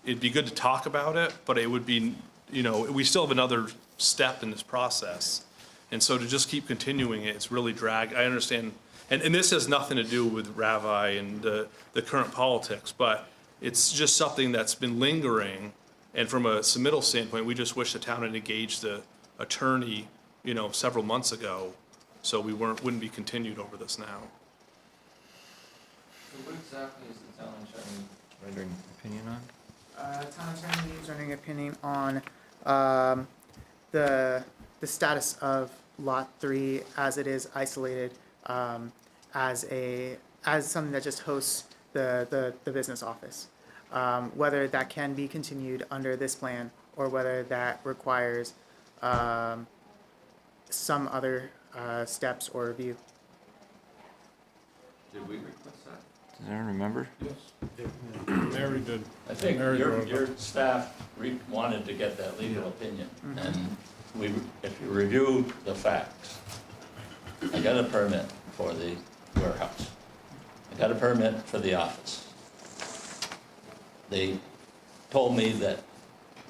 it'd be good to talk about it, but it would be, you know, we still have another step in this process. And so to just keep continuing it, it's really I understand, and this has nothing to do with Ravi and the current politics, but it's just something that's been lingering. And from a submittal standpoint, we just wish the town had engaged the attorney, you know, several months ago, so we wouldn't be continued over this now. So what exactly is the town attorney rendering opinion on? Town attorney is rendering opinion on the status of Lot 3 as it is isolated, as something that just hosts the business office. Whether that can be continued under this plan or whether that requires some other steps or review. Did we request that? Does anyone remember? Mary did. I think Mary your wrote it. staff wanted to get that legal opinion, and if you review the facts, I got a permit for the warehouse. I got a permit for the office. They told me that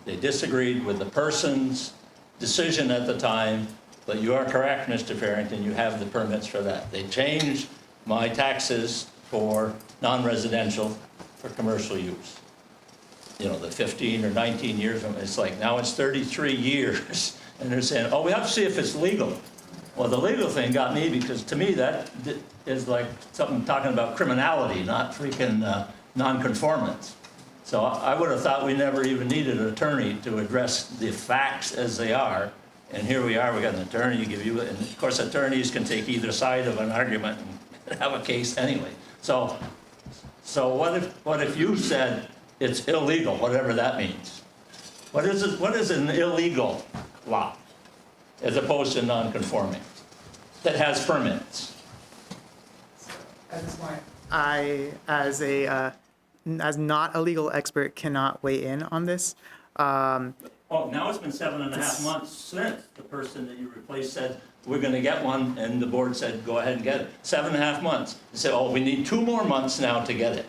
they disagreed with the person's decision at the time, but you are correct, Mr. Farrington, you have the permits for that. They changed my taxes for non-residential for commercial use. You know, the 15 or 19 years, it's like now it's 33 years. And they're saying, oh, we have to see if it's legal. Well, the legal thing got me because to me that is like something talking about criminality, not freaking non-conformance. So I would have thought we never even needed an attorney to address the facts as they are. And here we are, we got an attorney to give you, and of course attorneys can take either side of an argument and have a case anyway. So what if you said it's illegal, whatever that means? What is an illegal lot as opposed to non-conforming that has permits? At this point, I, as not a legal expert, cannot weigh in on this. Oh, now it's been 7.5 months since the person that you replaced said, we're gonna get one, and the board said, go ahead and get it. 7.5 months. They said, oh, we need 2 more months now to get it.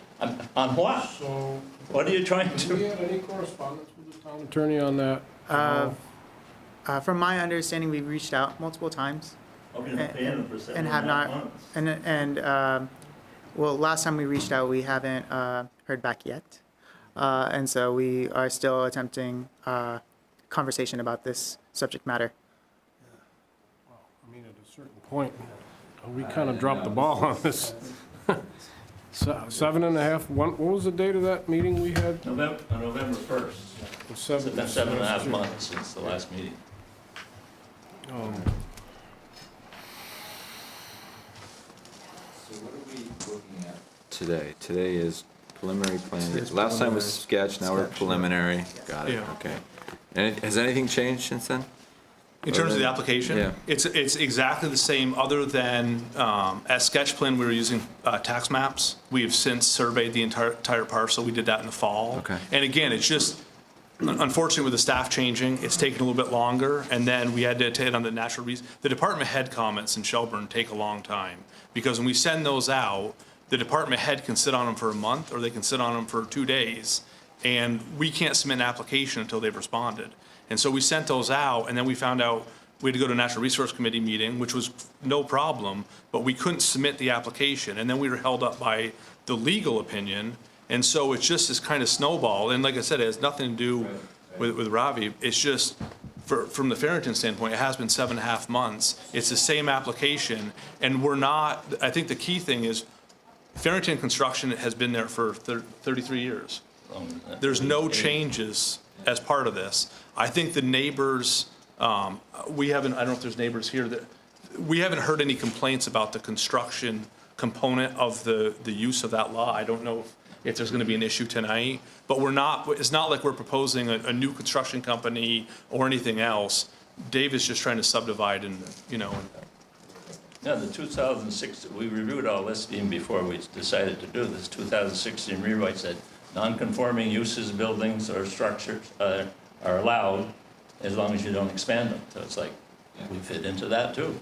On what? So, What are you trying do we to? have any correspondence with the town attorney on that? From my understanding, we've reached out multiple times Okay, not paying them for and have 7.5 not, months. well, last time we reached out, we haven't heard back yet. And so we are still attempting conversation about this subject matter. I mean, at a certain point, we kind of dropped the ball on this. 7.5, what was the date of that meeting we had? November 1st. It's been 7.5 months since the last meeting. So what are we looking at today? Today is preliminary plan. Last time was sketch, now we're preliminary. Got it, Yeah. okay. And has anything changed since then? In terms of the application? Yeah. It's exactly the same, other than, at sketch plan, we were using tax maps. We have since surveyed the entire parcel. We did that in the fall. Okay. And again, it's just, unfortunately with the staff changing, it's taken a little bit longer. And then we had to hit on the the department head comments in Shelburne take a long time. Because when we send those out, the department head can sit on them for a month, or they can sit on them for 2 days. And we can't submit an application until they've responded. And so we sent those out, and then we found out we had to go to a Natural Resource Committee meeting, which was no problem, but we couldn't submit the application. And then we were held up by the legal opinion. And so it's just this kind of snowball. And like I said, it has nothing to do with Ravi. It's just, from the Farrington standpoint, it has been 7.5 months. It's the same application, and we're not, I think the key thing is, Farrington Construction has been there for 33 years. There's no changes as part of this. I think the neighbors, we haven't, I don't know if there's neighbors here, that we haven't heard any complaints about the construction component of the use of that lot. I don't know if there's gonna be an issue tonight, but it's not like we're proposing a new construction company or anything else. Dave is just trying to subdivide and, Yeah, the 2006, we reviewed all this even before we decided to do this. 2016 rewrite said, non-conforming uses, buildings, or structures are allowed as long as you don't expand them. So it's like, we fit into that too.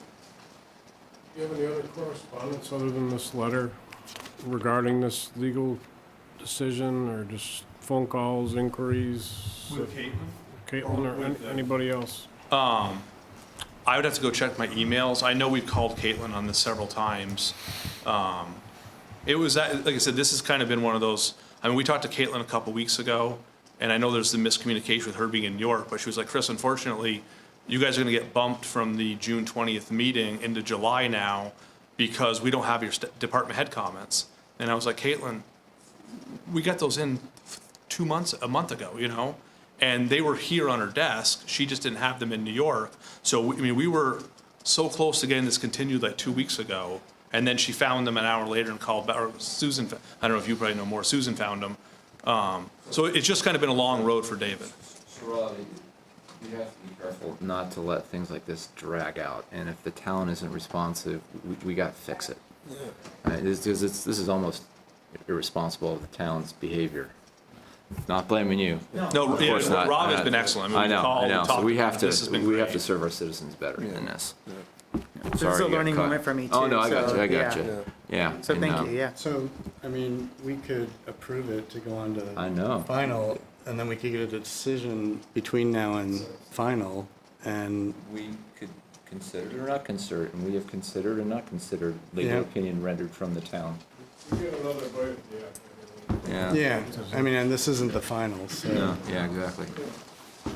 Do you have any other correspondence other than this letter regarding this legal decision, or just phone calls, inquiries? With Caitlin or anybody else? I would have to go check my emails. I know we've called Caitlin on this several times. It was, like I said, this has kind of been one of those, I mean, we talked to Caitlin a couple weeks ago, and I know there's the miscommunication with her being in New York, but she was like, Chris, unfortunately, you guys are gonna get bumped from the June 20th meeting into July now because we don't have your department head comments. And I was like, Caitlin, we got those in a month ago, And they were here on her desk. She just didn't have them in New York. So, we were so close to getting this continued like 2 weeks ago. And then she found them an hour later and called back, or Susan, I don't know if you probably know more, Susan found them. So it's just kind of been a long road for David. So, Robbie, you have to be careful not to let things like this drag out. And if the town isn't responsive, we got to fix it. This is almost irresponsible of the town's behavior. Not blaming you. No, Of course not. Rob has been excellent. I know. So we have This has been to great. serve our citizens better than this. This is a learning moment for me too. Oh, no, I got so, you, I got yeah. you. Yeah. So and, thank you, yeah. So, I mean, we could approve it to go on to I know. final, and then we could get a decision between now and final, and We could consider it or not consider it, and we have considered and not considered legal Yeah. opinion rendered from the town. We get another bite at the apple. Yeah. yeah, I mean, and this isn't the final, so. No, yeah, exactly.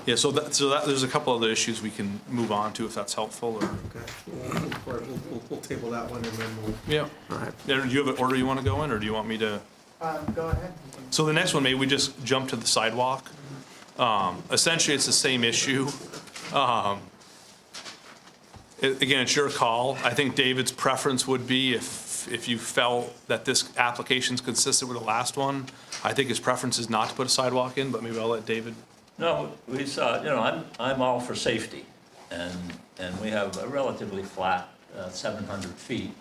Yeah, there's a couple other issues we can move on to if that's helpful, or. Okay. We'll table that one and then we'll. Yeah. All right. Do you have an order you want to go in, or do you want me to? Go ahead. So the next one, maybe we just jump to the sidewalk. Essentially, it's the same issue. Again, it's your call. I think David's preference would be if you felt that this application's consistent with the last one, I think his preference is not to put a sidewalk in, but maybe I'll let David. No, we saw, you know, I'm all for safety, and we have a relatively flat 700 feet,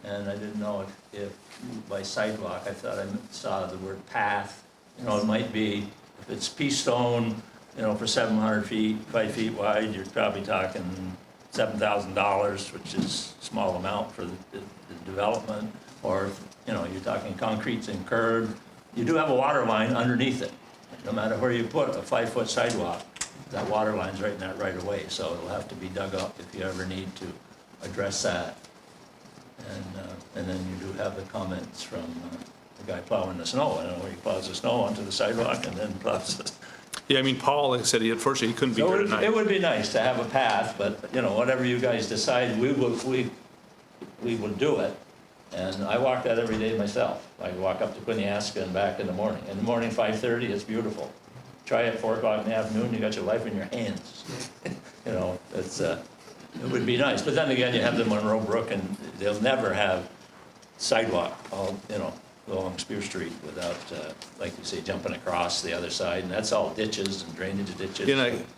and I didn't know if by sidewalk, I thought I saw the word path, you know, it might be, if it's pea stone, you know, for 700 feet, 5 feet wide, you're probably talking $7,000, which is a small amount for the development, or, you know, you're talking concrete's and curb. You do have a water line underneath it. No matter where you put a 5-foot sidewalk, that water line's right in that right of way, so it'll have to be dug up if you ever need to address that. And then you do have the comments from the guy plowing the snow. I don't know where he plows the snow onto the sidewalk and then plows the. Yeah, I mean, Paul, like I said, unfortunately, he couldn't be So here it tonight. would be nice to have a path, but, you know, whatever you guys decide, we will do it. And I walk that every day myself. I walk up to Quinniasca and back in the morning. In the morning, 5:30, it's beautiful. Try it 4 o'clock in the afternoon, you got your life in your hands. You know, it's, it would be nice. But then again, you have the Monroe Brook, and they'll never have sidewalk, all, you know, along Spear Street without, like you say, jumping across the other side, and that's all ditches and drainage ditches.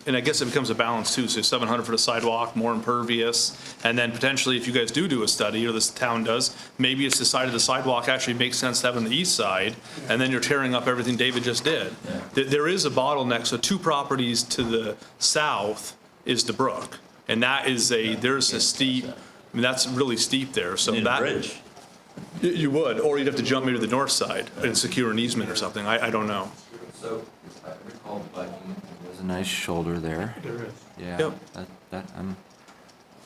And I guess it becomes a balance too, so 700 for the sidewalk, more impervious, and then potentially if you guys do a study, or this town does, maybe it's decided the sidewalk actually makes sense to have on the east side, and then you're tearing up everything David just did. Yeah. There is a bottleneck, so 2 properties to the south is the brook, and that is there's a steep, I mean, that's really steep there, so Need a bridge. You would, or you'd have to jump maybe to the north side and secure an easement or something, I don't know. So, I recall biking, there's a nice shoulder there. There is. Yeah, Yep.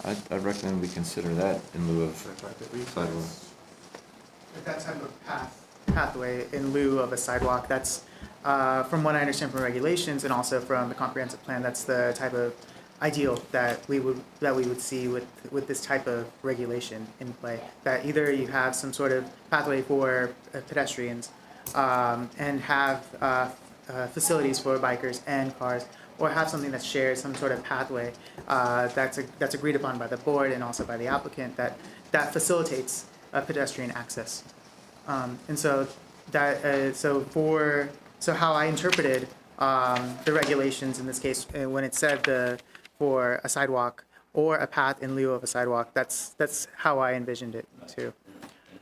I'd recommend we consider that in lieu of sidewalk. That type of pathway in lieu of a sidewalk, that's, from what I understand from regulations and also from the comprehensive plan, that's the type of ideal that we would see with this type of regulation in play. That either you have some sort of pathway for pedestrians, and have facilities for bikers and cars, or have something that's shared, some sort of pathway that's agreed upon by the board and also by the applicant that facilitates pedestrian access. And so that so how I interpreted the regulations in this case, when it said for a sidewalk or a path in lieu of a sidewalk, that's how I envisioned it too.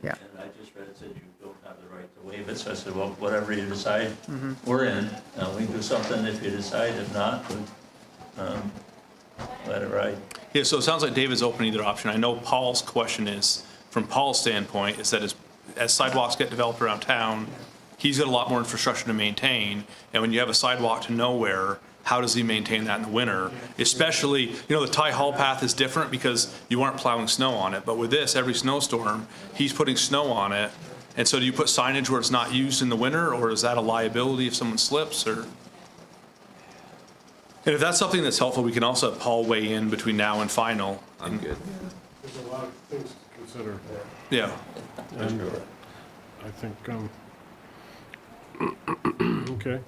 Yeah. And I just read it said you don't have the right to waive it, so I said, well, whatever you decide, we're in. We can do something if you decide, if not, let it ride. Yeah, so it sounds like David's open either option. I know Paul's question is, from Paul's standpoint, is that as sidewalks get developed around town, he's got a lot more infrastructure to maintain, and when you have a sidewalk to nowhere, how does he maintain that in the winter? Especially, the Ty Hall path is different because you aren't plowing snow on it, but with this, every snowstorm, he's putting snow on it. And so do you put signage where it's not used in the winter, or is that a liability if someone slips, or? And if that's something that's helpful, we can also have Paul weigh in between now and final. I'm good. There's a lot of things to consider. Yeah. And I think, okay.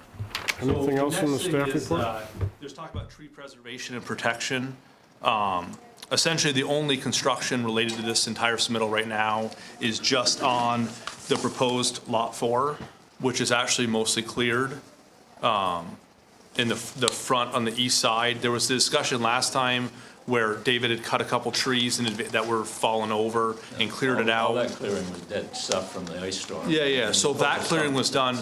Anything else from the staff report? There's talk about tree preservation and protection. Essentially, the only construction related to this entire submittal right now is just on the proposed Lot 4, which is actually mostly cleared. In the front on the east side, there was the discussion last time where David had cut a couple trees that were fallen over and cleared it out. All that clearing was dead stuff from the ice storm. Yeah, so that clearing was done.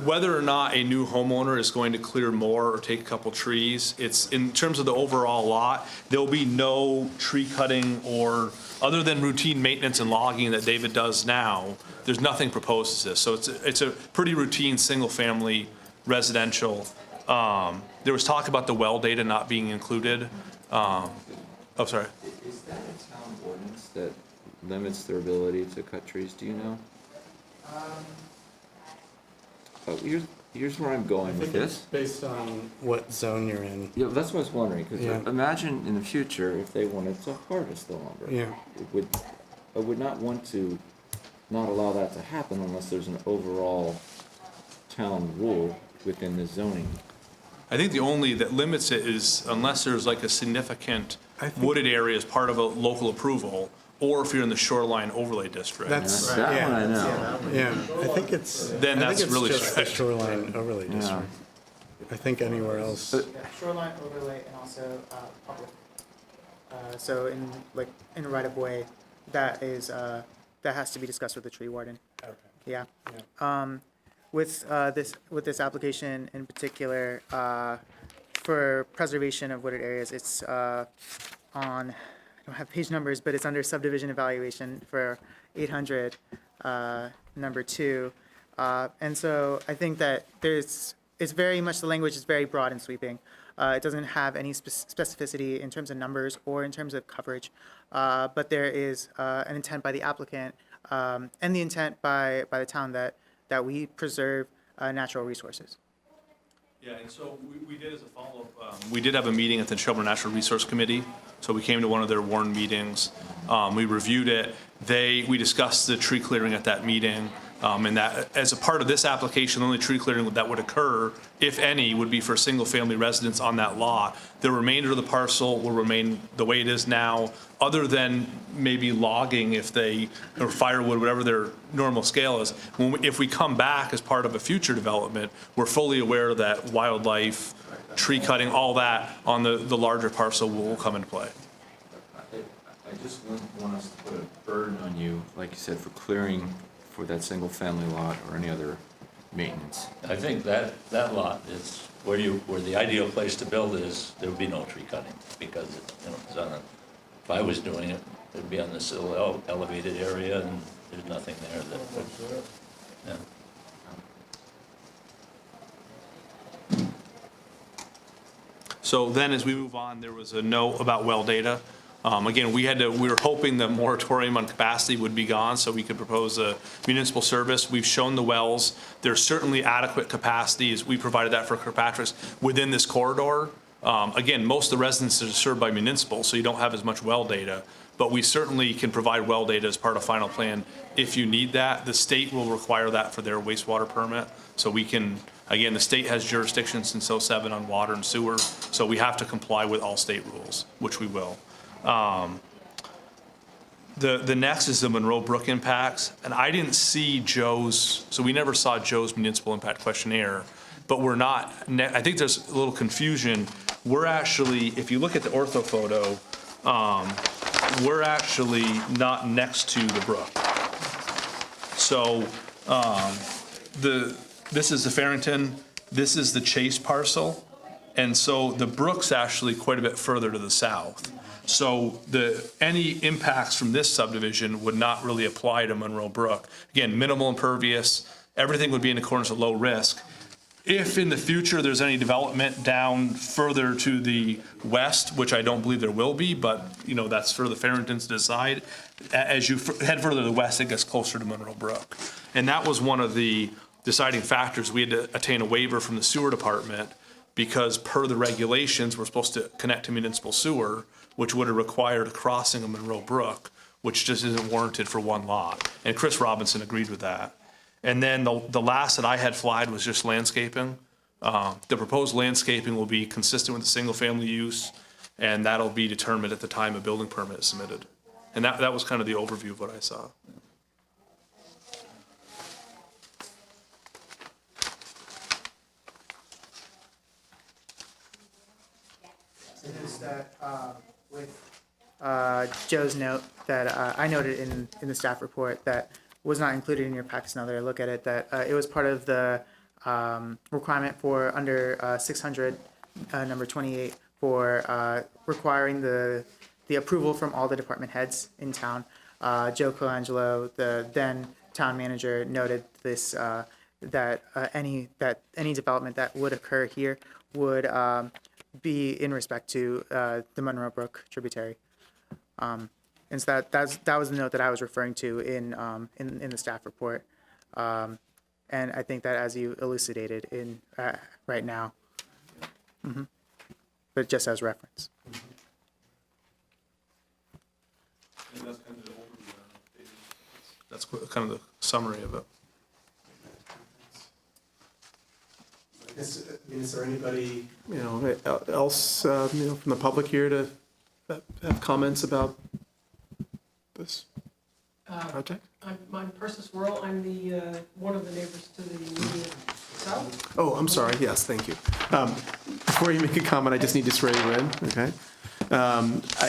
Whether or not a new homeowner is going to clear more or take a couple trees, it's, in terms of the overall lot, there'll be no tree cutting or, other than routine maintenance and logging that David does now, there's nothing proposed to this. So it's a pretty routine, single-family residential. There was talk about the well data not being included. Sorry. Is that a town ordinance that limits their ability to cut trees, do you know? here's where I'm going with this. Based on what zone you're in. Yeah, that's what I was wondering, because Yeah. imagine in the future if they wanted to harvest the lumber. Yeah. I would not want to not allow that to happen unless there's an overall town rule within the zoning. I think the only that limits it is unless there's like a significant wooded area as part of a local approval, or if you're in the shoreline overlay district. That's, That yeah. one I know. Yeah, I think it's. Then I think that's it's really just the strict. shoreline overlay district. I think anywhere else. Shoreline overlay and also public. So in right of way, that is that has to be discussed with the tree warden. Okay. Yeah. With this application in particular, for preservation of wooded areas, it's on, I don't have page numbers, but it's under subdivision evaluation for 800, number 2. And so I think that it's very much, the language is very broad and sweeping. It doesn't have any specificity in terms of numbers or in terms of coverage, but there is an intent by the applicant and the intent by the town that we preserve natural resources. Yeah, and so we did as a follow-up, we did have a meeting at the Shelburne Natural Resource Committee. So we came to one of their warned meetings. We reviewed it. We discussed the tree clearing at that meeting. And that, as a part of this application, the only tree clearing that would occur, if any, would be for single-family residents on that lot. The remainder of the parcel will remain the way it is now, other than maybe logging or firewood, whatever their normal scale is. If we come back as part of a future development, we're fully aware that wildlife, tree cutting, all that on the larger parcel will come into play. I just wouldn't want us to put a burden on you, like you said, for clearing for that single-family lot or any other maintenance. I think that lot is where the ideal place to build is, there would be no tree cutting, because it's on if I was doing it, it'd be on this little elevated area, and there's nothing there that would, yeah. So then, as we move on, there was a note about well data. Again, we were hoping the moratorium on capacity would be gone so we could propose a municipal service. We've shown the wells. There's certainly adequate capacity, as we provided that for Kirkpatrick within this corridor. Again, most of the residences are served by municipal, so you don't have as much well data. But we certainly can provide well data as part of final plan if you need that. The state will require that for their wastewater permit. So we can, again, the state has jurisdiction since '07 on water and sewer. So we have to comply with all state rules, which we will. The next is the Monroe Brook impacts, and I didn't see so we never saw Joe's municipal impact questionnaire, but we're not, I think there's a little confusion. We're actually, if you look at the ortho photo, we're actually not next to the brook. So, this is the Farrington, this is the Chase parcel, and so the brook's actually quite a bit further to the south. So any impacts from this subdivision would not really apply to Monroe Brook. Again, minimal impervious, everything would be in accordance with low risk. If in the future there's any development down further to the west, which I don't believe there will be, but that's for the Farringtons to decide. As you head further to the west, it gets closer to Monroe Brook. And that was one of the deciding factors. We had to attain a waiver from the sewer department because per the regulations, we're supposed to connect to municipal sewer, which would have required a crossing of Monroe Brook, which just isn't warranted for one lot. And Chris Robinson agreed with that. And then the last that I had flagged was just landscaping. The proposed landscaping will be consistent with the single-family use, and that'll be determined at the time a building permit is submitted. And that was kind of the overview of what I saw. Is that with Joe's note that I noted in the staff report that was not included in your packets now that I look at it, that it was part of the requirement for under 600, number 28, for requiring the approval from all the department heads in town. Joe Colangelo, the then town manager, noted this, that any development that would occur here would be in respect to the Monroe Brook tributary. And so that was the note that I was referring to in the staff report. And I think that as you elucidated in, right now. But just as reference. That's kind of the summary of it. Is there anybody, else, from the public here to have comments about this project? My personal swirl, I'm the, one of the neighbors to the immediate south. Oh, I'm sorry. Yes, thank you. Before you make a comment, I just need to swear you in, okay?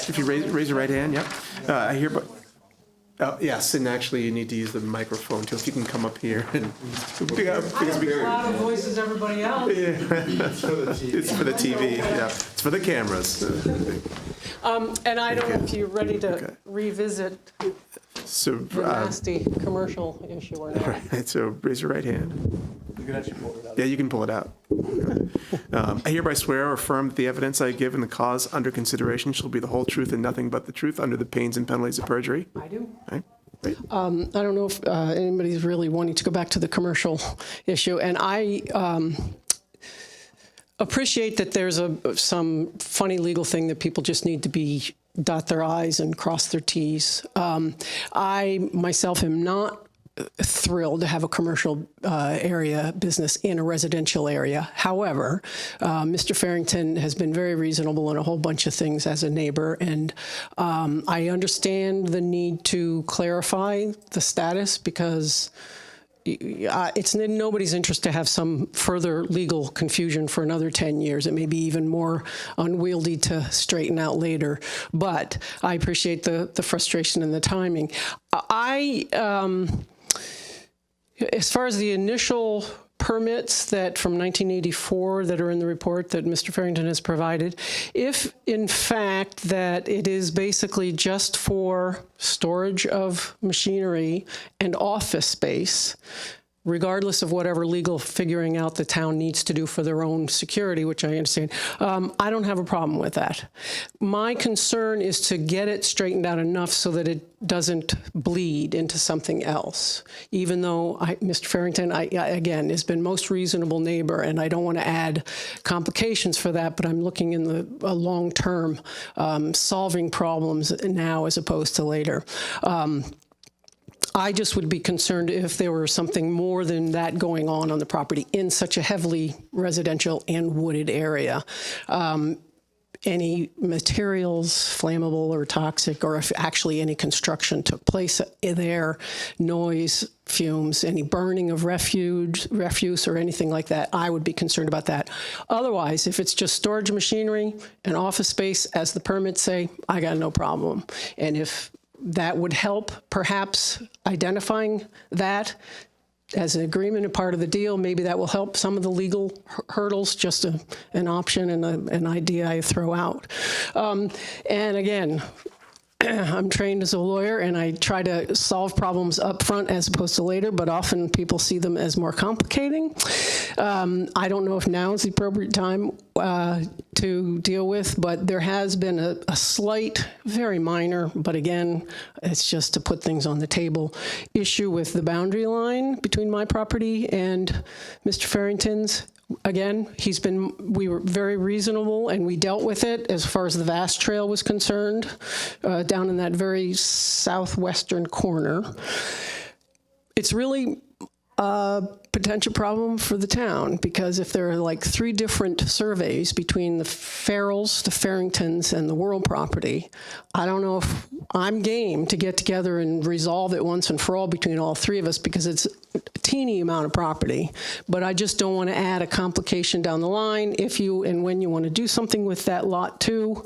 If you raise your right hand, yep. I hereby, yes, and actually you need to use the microphone too. If you can come up here and. Loud of voice as everybody else. It's for the TV, yeah. It's for the cameras. And I don't know if you're ready to revisit So, the nasty commercial issue or not. right, so raise your right hand. You can actually pull it out. Yeah, you can pull it out. I hereby swear or affirm that the evidence I give in the cause under consideration shall be the whole truth and nothing but the truth under the pains and penalties of perjury. I do. Right? Great. I don't know if anybody's really wanting to go back to the commercial issue, and I appreciate that there's some funny legal thing that people just need to dot their I's and cross their T's. I myself am not thrilled to have a commercial area business in a residential area. However, Mr. Farrington has been very reasonable in a whole bunch of things as a neighbor, and I understand the need to clarify the status because it's in nobody's interest to have some further legal confusion for another 10 years. It may be even more unwieldy to straighten out later. But I appreciate the frustration and the timing. As far as the initial permits that from 1984 that are in the report that Mr. Farrington has provided, if in fact that it is basically just for storage of machinery and office space, regardless of whatever legal figuring out the town needs to do for their own security, which I understand, I don't have a problem with that. My concern is to get it straightened out enough so that it doesn't bleed into something else. Even though Mr. Farrington, again, has been most reasonable neighbor, and I don't want to add complications for that, but I'm looking in the long term, solving problems now as opposed to later. I just would be concerned if there were something more than that going on the property in such a heavily residential and wooded area. Any materials, flammable or toxic, or if actually any construction took place there, noise, fumes, any burning of refuse or anything like that, I would be concerned about that. Otherwise, if it's just storage machinery and office space, as the permits say, I got no problem. And if that would help, perhaps identifying that as an agreement, a part of the deal, maybe that will help some of the legal hurdles, just an option and an idea I throw out. And again, I'm trained as a lawyer, and I try to solve problems up front as opposed to later, but often people see them as more complicating. I don't know if now is the appropriate time to deal with, but there has been a slight, very minor, but again, it's just to put things on the table, issue with the boundary line between my property and Mr. Farrington's. Again, we were very reasonable, and we dealt with it as far as the vast trail was concerned, down in that very southwestern corner. It's really a potential problem for the town, because if there are like 3 different surveys between the Farrells, the Farringtons, and the World property, I don't know if I'm game to get together and resolve it once and for all between all 3 of us, because it's a teeny amount of property, but I just don't want to add a complication down the line if you and when you want to do something with that lot too,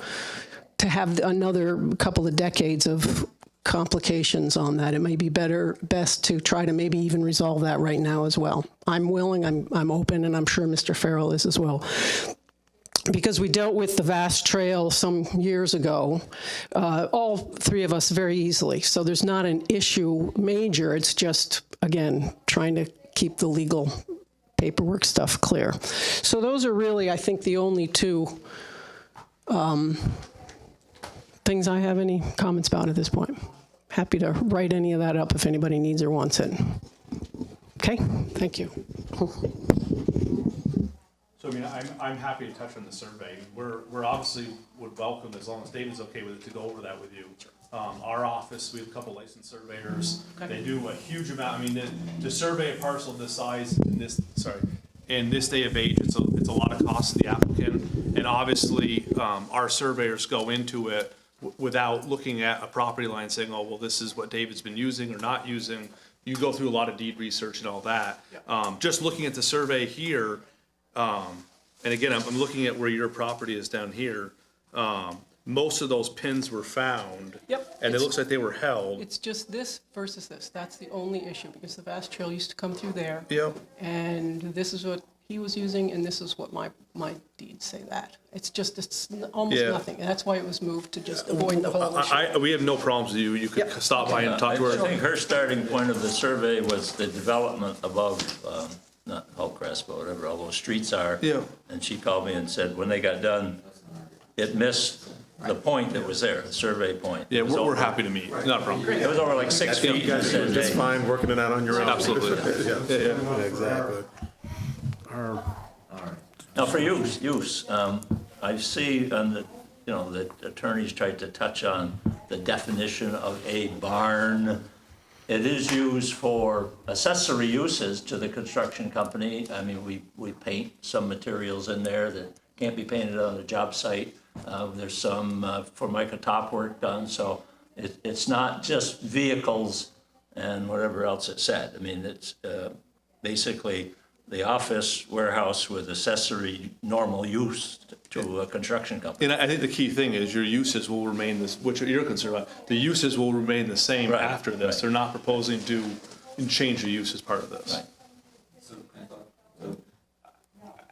to have another couple of decades of complications on that. It may be best to try to maybe even resolve that right now as well. I'm willing, I'm open, and I'm sure Mr. Farrell is as well. Because we dealt with the vast trail some years ago, all 3 of us very easily. So there's not an issue major. It's just, again, trying to keep the legal paperwork stuff clear. So those are really, I think, the only 2 things I have any comments about at this point. Happy to write any of that up if anybody needs or wants it. Okay. Okay, thank you. So, I mean, I'm happy to touch on the survey. We're obviously would welcome, as long as David's okay with it, to go over that with you. Our office, we have a couple licensed surveyors. They do a huge amount. I mean, to survey a parcel this size in this day of age, it's a lot of cost to the applicant. And obviously, our surveyors go into it without looking at a property line saying, oh, well, this is what David's been using or not using. You go through a lot of deed research and all that. Just looking at the survey here, and again, I'm looking at where your property is down here. Most of those pins were found. Yep. And it looks like they were held. It's just this versus this. That's the only issue, because the vast trail used to come through there. Yep. And this is what he was using, and this is what my deeds say that. It's almost Yeah. nothing. And that's why it was moved, to just avoid the whole issue. We have no problems with you. You could stop by and talk to I her. think her starting point of the survey was the development above, not Hillcrest, but whatever all those streets are. Yeah. And she called me and said, when they got done, it missed the point that was there, the survey point. Yeah, It was we're over- feet. Not a problem. It was over like 6 feet. and said, Just hey, fine working it out on your own. Absolutely. Yeah, exactly. Now, for use, I see on the, the attorneys tried to touch on the definition of a barn. It is used for accessory uses to the construction company. I mean, we paint some materials in there that can't be painted on a job site. There's some Formica top work done, so it's not just vehicles and whatever else it said. I mean, it's basically the office warehouse with accessory normal use to a construction company. And I think the key thing is your uses will remain this, which you're concerned about, the uses will remain the same Right, after this. right. They're not proposing to change the use as part of this. Right.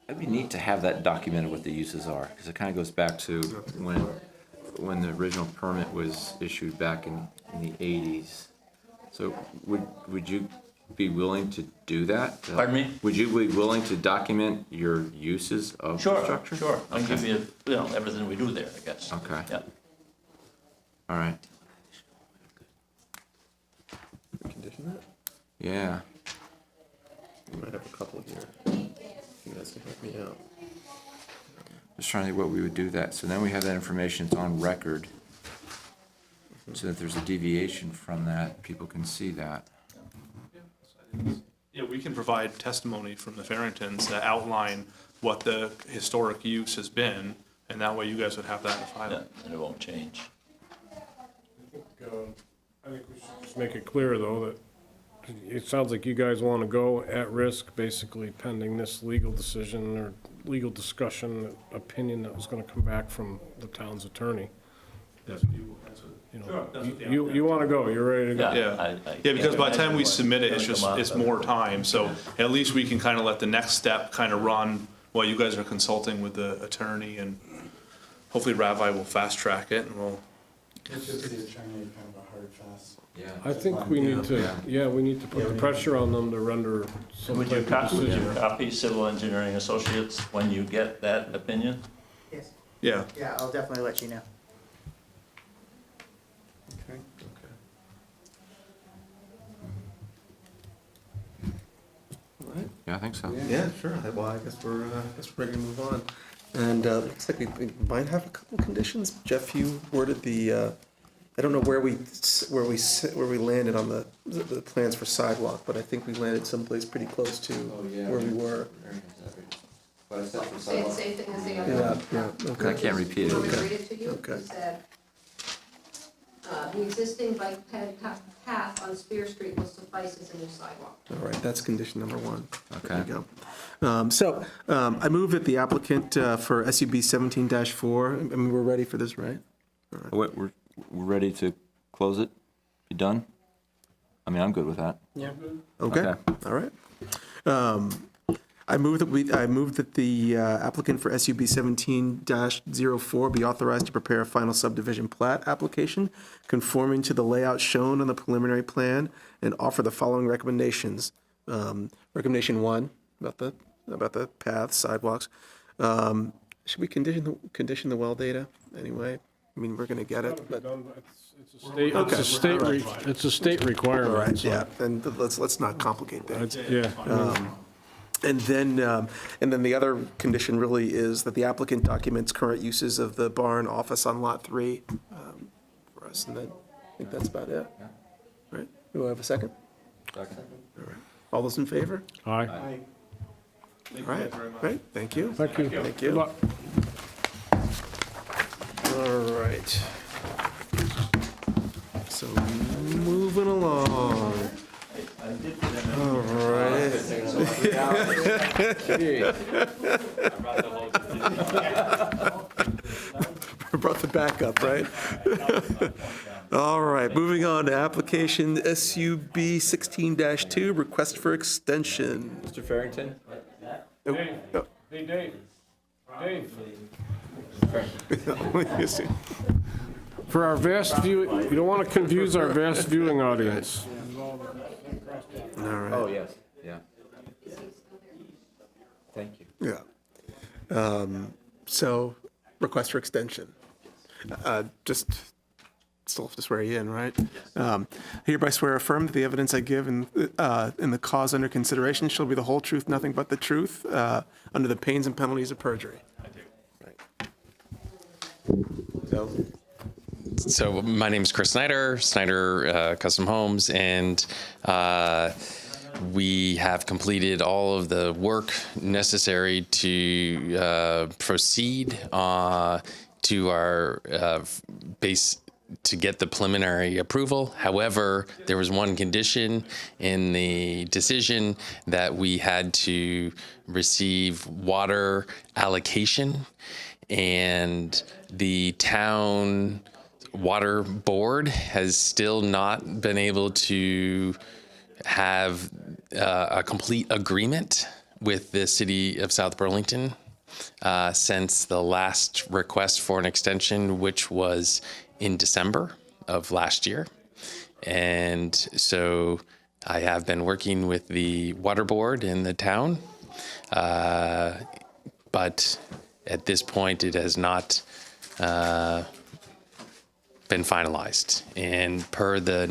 It'd be neat to have that documented what the uses are, because it kind of goes back to when the original permit was issued back in the 80s. So would you be willing to do that? Pardon me? Would you be willing to document your uses of the Sure, structure? sure. I'll Okay. give you, everything we do there, I guess. Okay. Yeah. All right. Condition that? Yeah. We might have a couple here. You guys can help me out. Just trying to think what we would do that. So then we have that information, it's on record. So that there's a deviation from that, people can see that. Yeah, we can provide testimony from the Farringtons that outline what the historic use has been, and that way you guys would have that in the Yeah, file. and it won't change. I think we should just make it clear, though, that it sounds like you guys want to go at risk, basically pending this legal decision or legal discussion, opinion that was going to come back from the town's attorney. You know, you want to go, you're ready to go. Yeah, yeah, because by the time we submit it, it's more time, so at least we can kind of let the next step kind of run while you guys are consulting with the attorney, and hopefully Ravi will fast track it, and we'll. It's just the attorney kind of a hard fast. I think we need to, we need to put the pressure on them to render some Would you type of decision. copy Civil Engineering Associates when you get that opinion? Yes. Yeah. Yeah, I'll definitely let you know. Okay. All right. Yeah, I think so. Yeah, sure. Well, I guess we're ready to move on. And looks like we might have a couple conditions. Jeff, you worded the, I don't know where we landed on the plans for sidewalk, but I think we landed someplace pretty close to where we were. Say it safe because they are. Yeah, okay. I can't repeat it. Want me to read it to you? Okay. He said, the existing bike path on Spear Street will suffice as a new sidewalk. All right, that's condition number one. Okay. There you go. I move that the applicant for SUB 17-4, I mean, we're ready for this, right? We're ready to close it? You done? I mean, I'm good with that. Yeah. Okay, Okay. all right. I move that the applicant for SUB 17-04 be authorized to prepare a final subdivision plat application conforming to the layout shown on the preliminary plan and offer the following recommendations. Recommendation 1, about the paths, sidewalks. Should we condition the well data anyway? I mean, we're going to get it, but, It's a state requirement. all right, so yeah, and let's not complicate that. Yeah. And then the other condition really is that the applicant documents current uses of the barn office on Lot 3 for us, and then I think that's about it. Right? Do I have a second? Second. All right. All those in favor? Aye. All right, great, thank you. Thank you. Thank Good you. luck. All right. So moving along. All right. Brought the backup, right? All right, moving on to application SUB 16-2, request for extension. Mr. Farrington? Oh, oh. Hey, Dave. Dave. For our vast view, you don't want to confuse our vast viewing audience. All right. Oh, yes, yeah. Thank you. Yeah. So, request for extension. Just still have to swear you in, right? Hereby swear affirm that the evidence I give in the cause under consideration shall be the whole truth, nothing but the truth, under the pains and penalties of perjury. I do. Right. So my name is Chris Snyder Custom Homes, and we have completed all of the work necessary to proceed to our base to get the preliminary approval. However, there was one condition in the decision that we had to receive water allocation, and the town water board has still not been able to have a complete agreement with the city of South Burlington since the last request for an extension, which was in December of last year. And so I have been working with the water board in the town, but at this point it has not been finalized. And per the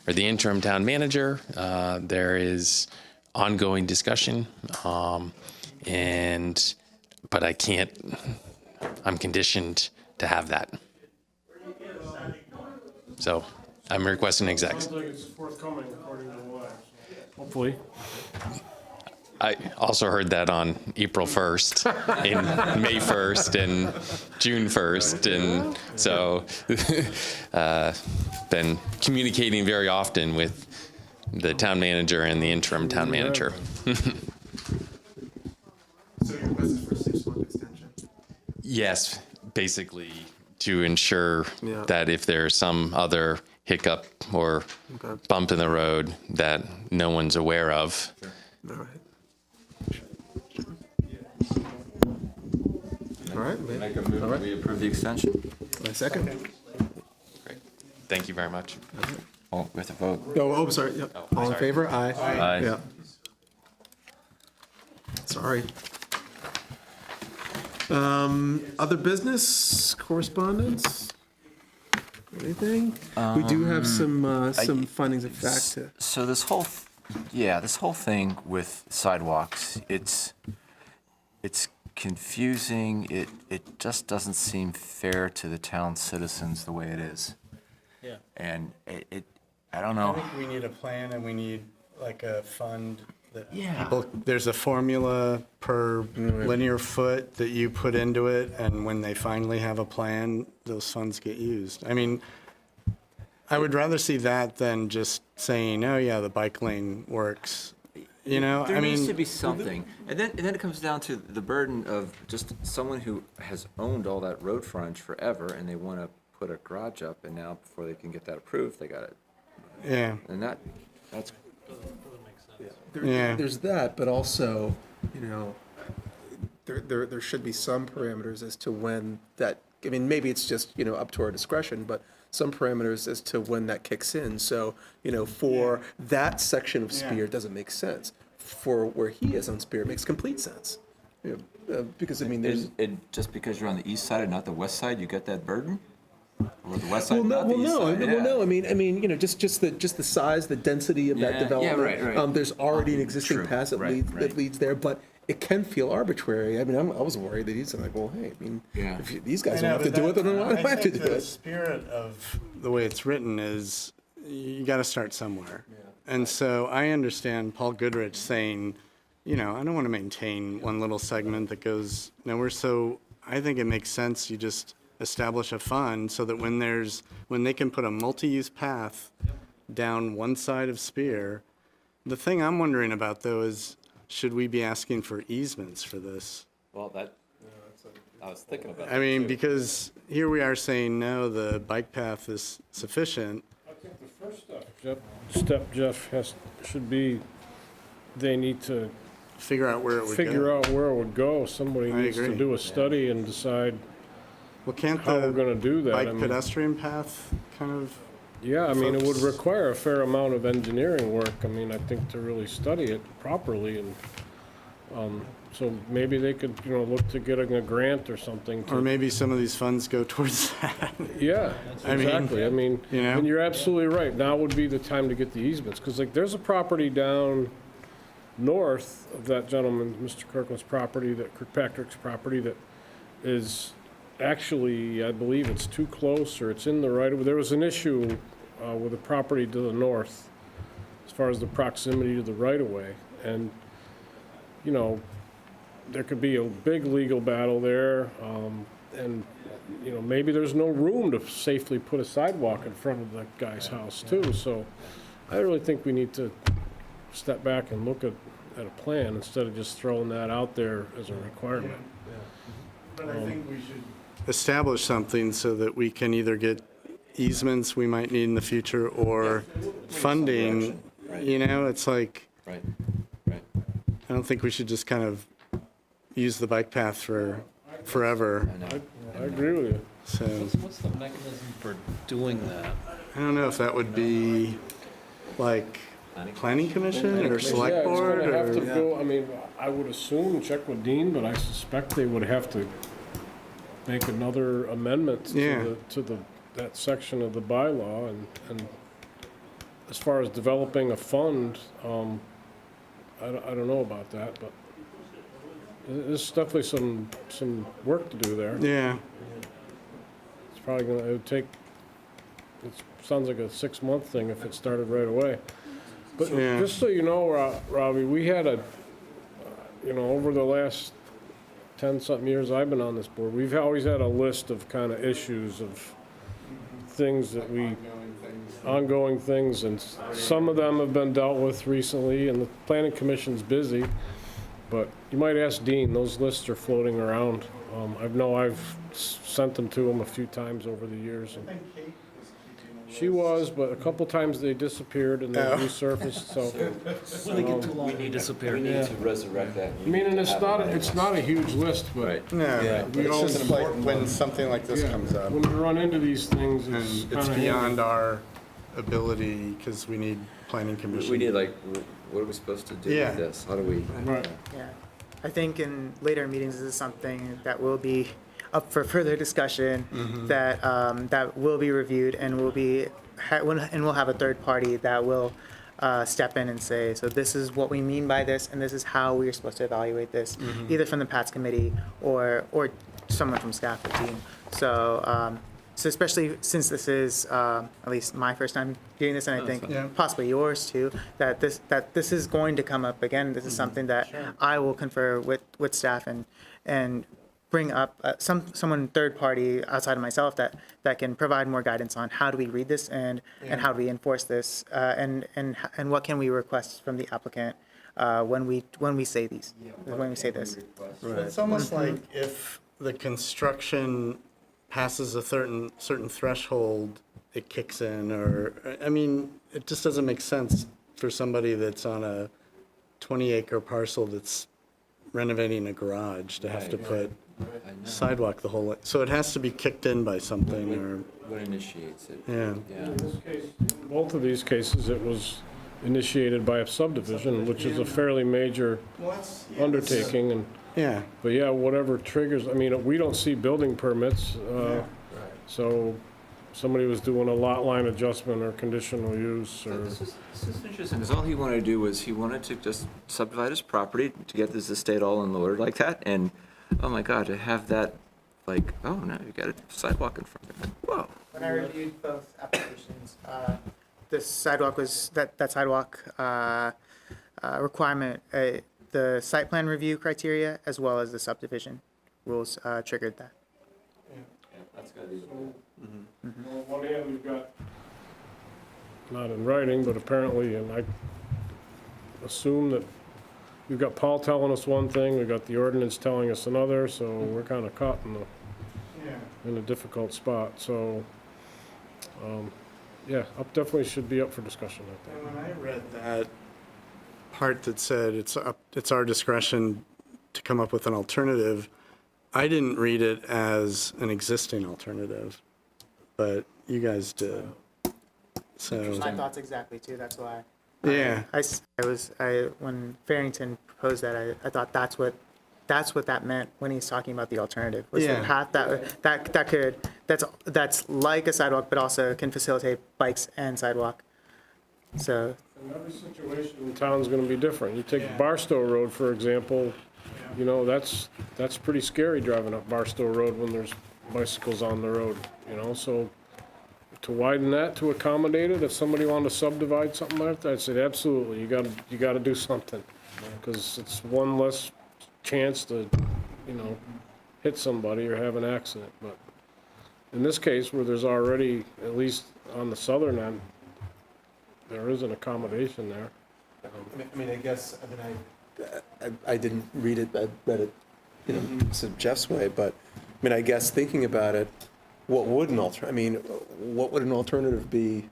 interim town manager, there is ongoing discussion, but I'm conditioned to have that. So I'm requesting execs. Sounds like it's forthcoming according to the law. Hopefully. I also heard that on April 1st, and May 1st, and June 1st, and so been communicating very often with the town manager and the interim town manager. So your request is for a 6-month extension? Yes, basically to ensure Yeah. that if there's some other hiccup or Okay. bump in the road that no one's aware of. All right. All right. Make a move that we approve the extension. My second. Great. Thank you very much. Oh, we have to vote. Oh, sorry. Yep. All in sorry. favor? Aye. Aye. Yeah. Sorry. Other business, correspondence? Anything? We do have some findings of fact to. So this whole thing with sidewalks, it's confusing. It just doesn't seem fair to the town citizens the way it is. Yeah. And I don't know. I think we need a plan, and we need like a fund that Yeah. people, there's a formula per linear foot that you put into it, and when they finally have a plan, those funds get used. I mean, I would rather see that than just saying, oh yeah, the bike lane works. You know, There I needs mean, to be something. And then it comes down to the burden of just someone who has owned all that road frontage forever, and they want to put a garage up, and now before they can get that approved, they got it. yeah, And that's yeah. There's that, but also, you know, there should be some parameters as to when that, I mean, maybe it's just, you know, up to our discretion, but some parameters as to when that kicks in. So, you know, for that section of Spear, it doesn't make sense. For where he is on Spear, it makes complete sense. You know, because, I mean, there's, just because you're on the east side and not the west side, you get that burden? Or the west side, Well, no, not the east side, yeah. I mean, just the size, the density of that Yeah, development. yeah, right. There's already an existing True, path that right, that right. leads there, but it can feel arbitrary. I mean, I was worried that he's like, well, hey, I mean, Yeah. if these guys don't have to do it, then I don't have to do The it. spirit of the way it's written is you got to start somewhere. And so I understand Paul Goodrich saying, I don't want to maintain one little segment that goes nowhere. So I think it makes sense you just establish a fund so that when they can put a multi-use path down one side of Spear. The thing I'm wondering about though is, should we be asking for easements for this? Well, I was thinking about that. I mean, because here we are saying, no, the bike path is sufficient. I think the first step, Jeff, should be, they need to Figure out where it would go. figure out where it would go. Somebody I needs to agree. do a study and decide Well, can't how we're the gonna do that. I bike mean, pedestrian path kind of, Yeah, I mean, it would Folks. require a fair amount of engineering work, I mean, I think, to really study it properly, and, so maybe they could, look to getting a grant or something or to, maybe some of these funds go towards that. yeah, I mean, exactly, I mean, you know? and you're absolutely right, now would be the time to get the easements, because like, there's a property down north of that gentleman, Mr. Kirkland's property, that Kirkpatrick's property, that is actually, I believe it's too close, or it's in the right of way. There was an issue with the property to the north, as far as the proximity to the right of way, and, there could be a big legal battle there, and, maybe there's no room to safely put a sidewalk in front of that guy's house too, so I really think we need to step back and look at a plan instead of just throwing that out there as a requirement. But I think we should establish something so that we can either get easements we might need in the future or funding, it's like, Right. I don't think we should just kind of use the bike path for forever, I agree with you. so. What's the mechanism for doing that? I don't know if that would be like planning commission or select Yeah, it's board gonna have to or, go, I mean, I would assume, check with Dean, but I suspect they would have to make another amendment Yeah. to that section of the bylaw, and as far as developing a fund, I don't know about that, but there's definitely some work to do there. yeah. It's probably gonna, it would take, it sounds like a 6-month thing if it started right away. But Yeah. just so you know, Robbie, we had over the last 10-something years I've been on this board, we've always had a list of kind of issues of things that ongoing things, and some of them have been dealt with recently, and the planning commission's busy. But you might ask Dean, those lists are floating around. I've sent them to him a few times over the years. And she was, but a couple times they disappeared and they resurfaced, so. We need to disappear. Yeah. Resurrect that. I mean, and it's not a huge list, but No, but it's just like when something like this comes up, when we run into these things, and it's it's kinda beyond our ability, because we need planning commission. We need what are we supposed to do Yeah. with this? How do we? Right. Yeah, I think in later meetings, this is something that will be up for further discussion, that will be reviewed and we'll have a third party that will step in and say, so this is what we mean by this, and this is how we are supposed to evaluate this, either from the PATS committee or someone from staff or team. So especially since this is at least my first time doing this, and I think Yeah. possibly yours too, that this is going to come up again. This is something that I will confer with staff and bring up someone third party outside of myself that can provide more guidance on how do we read this and how do we enforce this and what can we request from the applicant when we say this. It's almost like if the construction passes a certain threshold, it kicks in, or, I mean, it just doesn't make sense for somebody that's on a 20-acre parcel that's renovating a garage to have to put sidewalk the whole way. So it has to be kicked in by something, or, What initiates it? yeah. In this case, both of these cases, it was initiated by a subdivision, which is a fairly major undertaking, and, Yeah, but yeah, whatever triggers, I mean, we don't see building permits, so somebody was doing a lot line adjustment or conditional use or. This is interesting, because all he wanted to do was, he wanted to just subdivide his property to get this estate all in order like that, and, oh my God, to have that, like, oh, now you got a sidewalk in front of it, whoa. When I reviewed both applications, the sidewalk was, that sidewalk requirement, the site plan review criteria as well as the subdivision rules triggered that. That's gotta be. On one hand, we've got, not in writing, but apparently, and I assume that we've got Paul telling us one thing, we've got the ordinance telling us another, so we're kind of caught in a difficult spot, so, yeah, definitely should be up for discussion, I think. And when I read that part that said it's our discretion to come up with an alternative, I didn't read it as an existing alternative, but you guys did. So, My thoughts exactly too, that's why. yeah, When Farrington proposed that, I thought that's what that meant when he's talking about the alternative. Was the Yeah. path that's like a sidewalk, but also can facilitate bikes and sidewalk. So, And every situation in town's gonna be different. You take Barstow Road, for example, you know, that's pretty scary driving up Barstow Road when there's bicycles on the road, you know, so to widen that to accommodate it, if somebody wanted to subdivide something like that, I'd say absolutely, you gotta do something. Because it's one less chance to, you know, hit somebody or have an accident, but in this case, where there's already, at least on the southern end, there is an accommodation there. I guess, I didn't read it, I read it, you know, so Jeff's way, but, I guess thinking about it, what would an what would an alternative be?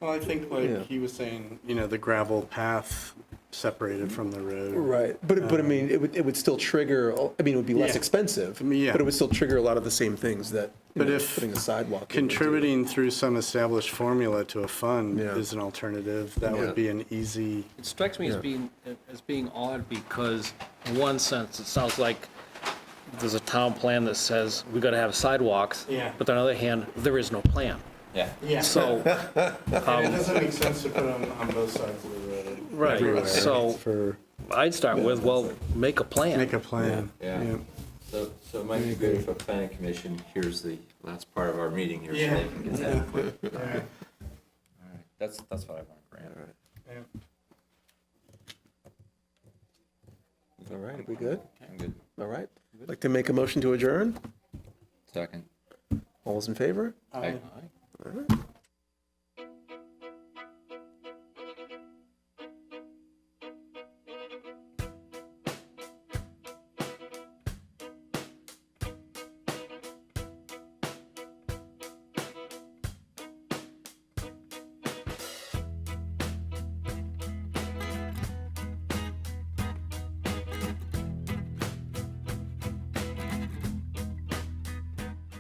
well, I think Yeah. like he was saying, you know, the gravel path separated from the road. Right, but it would still trigger, it would be less Yeah. expensive, Yeah. but it would still trigger a lot of the same things that, But if putting a sidewalk. in would do. Contributing through some established formula to a fund Yeah. is an alternative, that Yeah. would be an easy, It strikes me as being odd because in one sense, it sounds like there's a town plan that says we gotta have sidewalks. Yeah. But on the other hand, there is no plan. Yeah. yeah. So, And it doesn't make sense to put them on both sides of the road. Right, everywhere so- For, I'd start with, well, make a plan. make a plan. Yeah. So it might be good if a planning commission hears the last part of our meeting here, so they can get that input. All right. That's what I want, Grant. All right, we good? I'm good. All right. Like to make a motion to adjourn? Second. All those in favor? Aye. All right.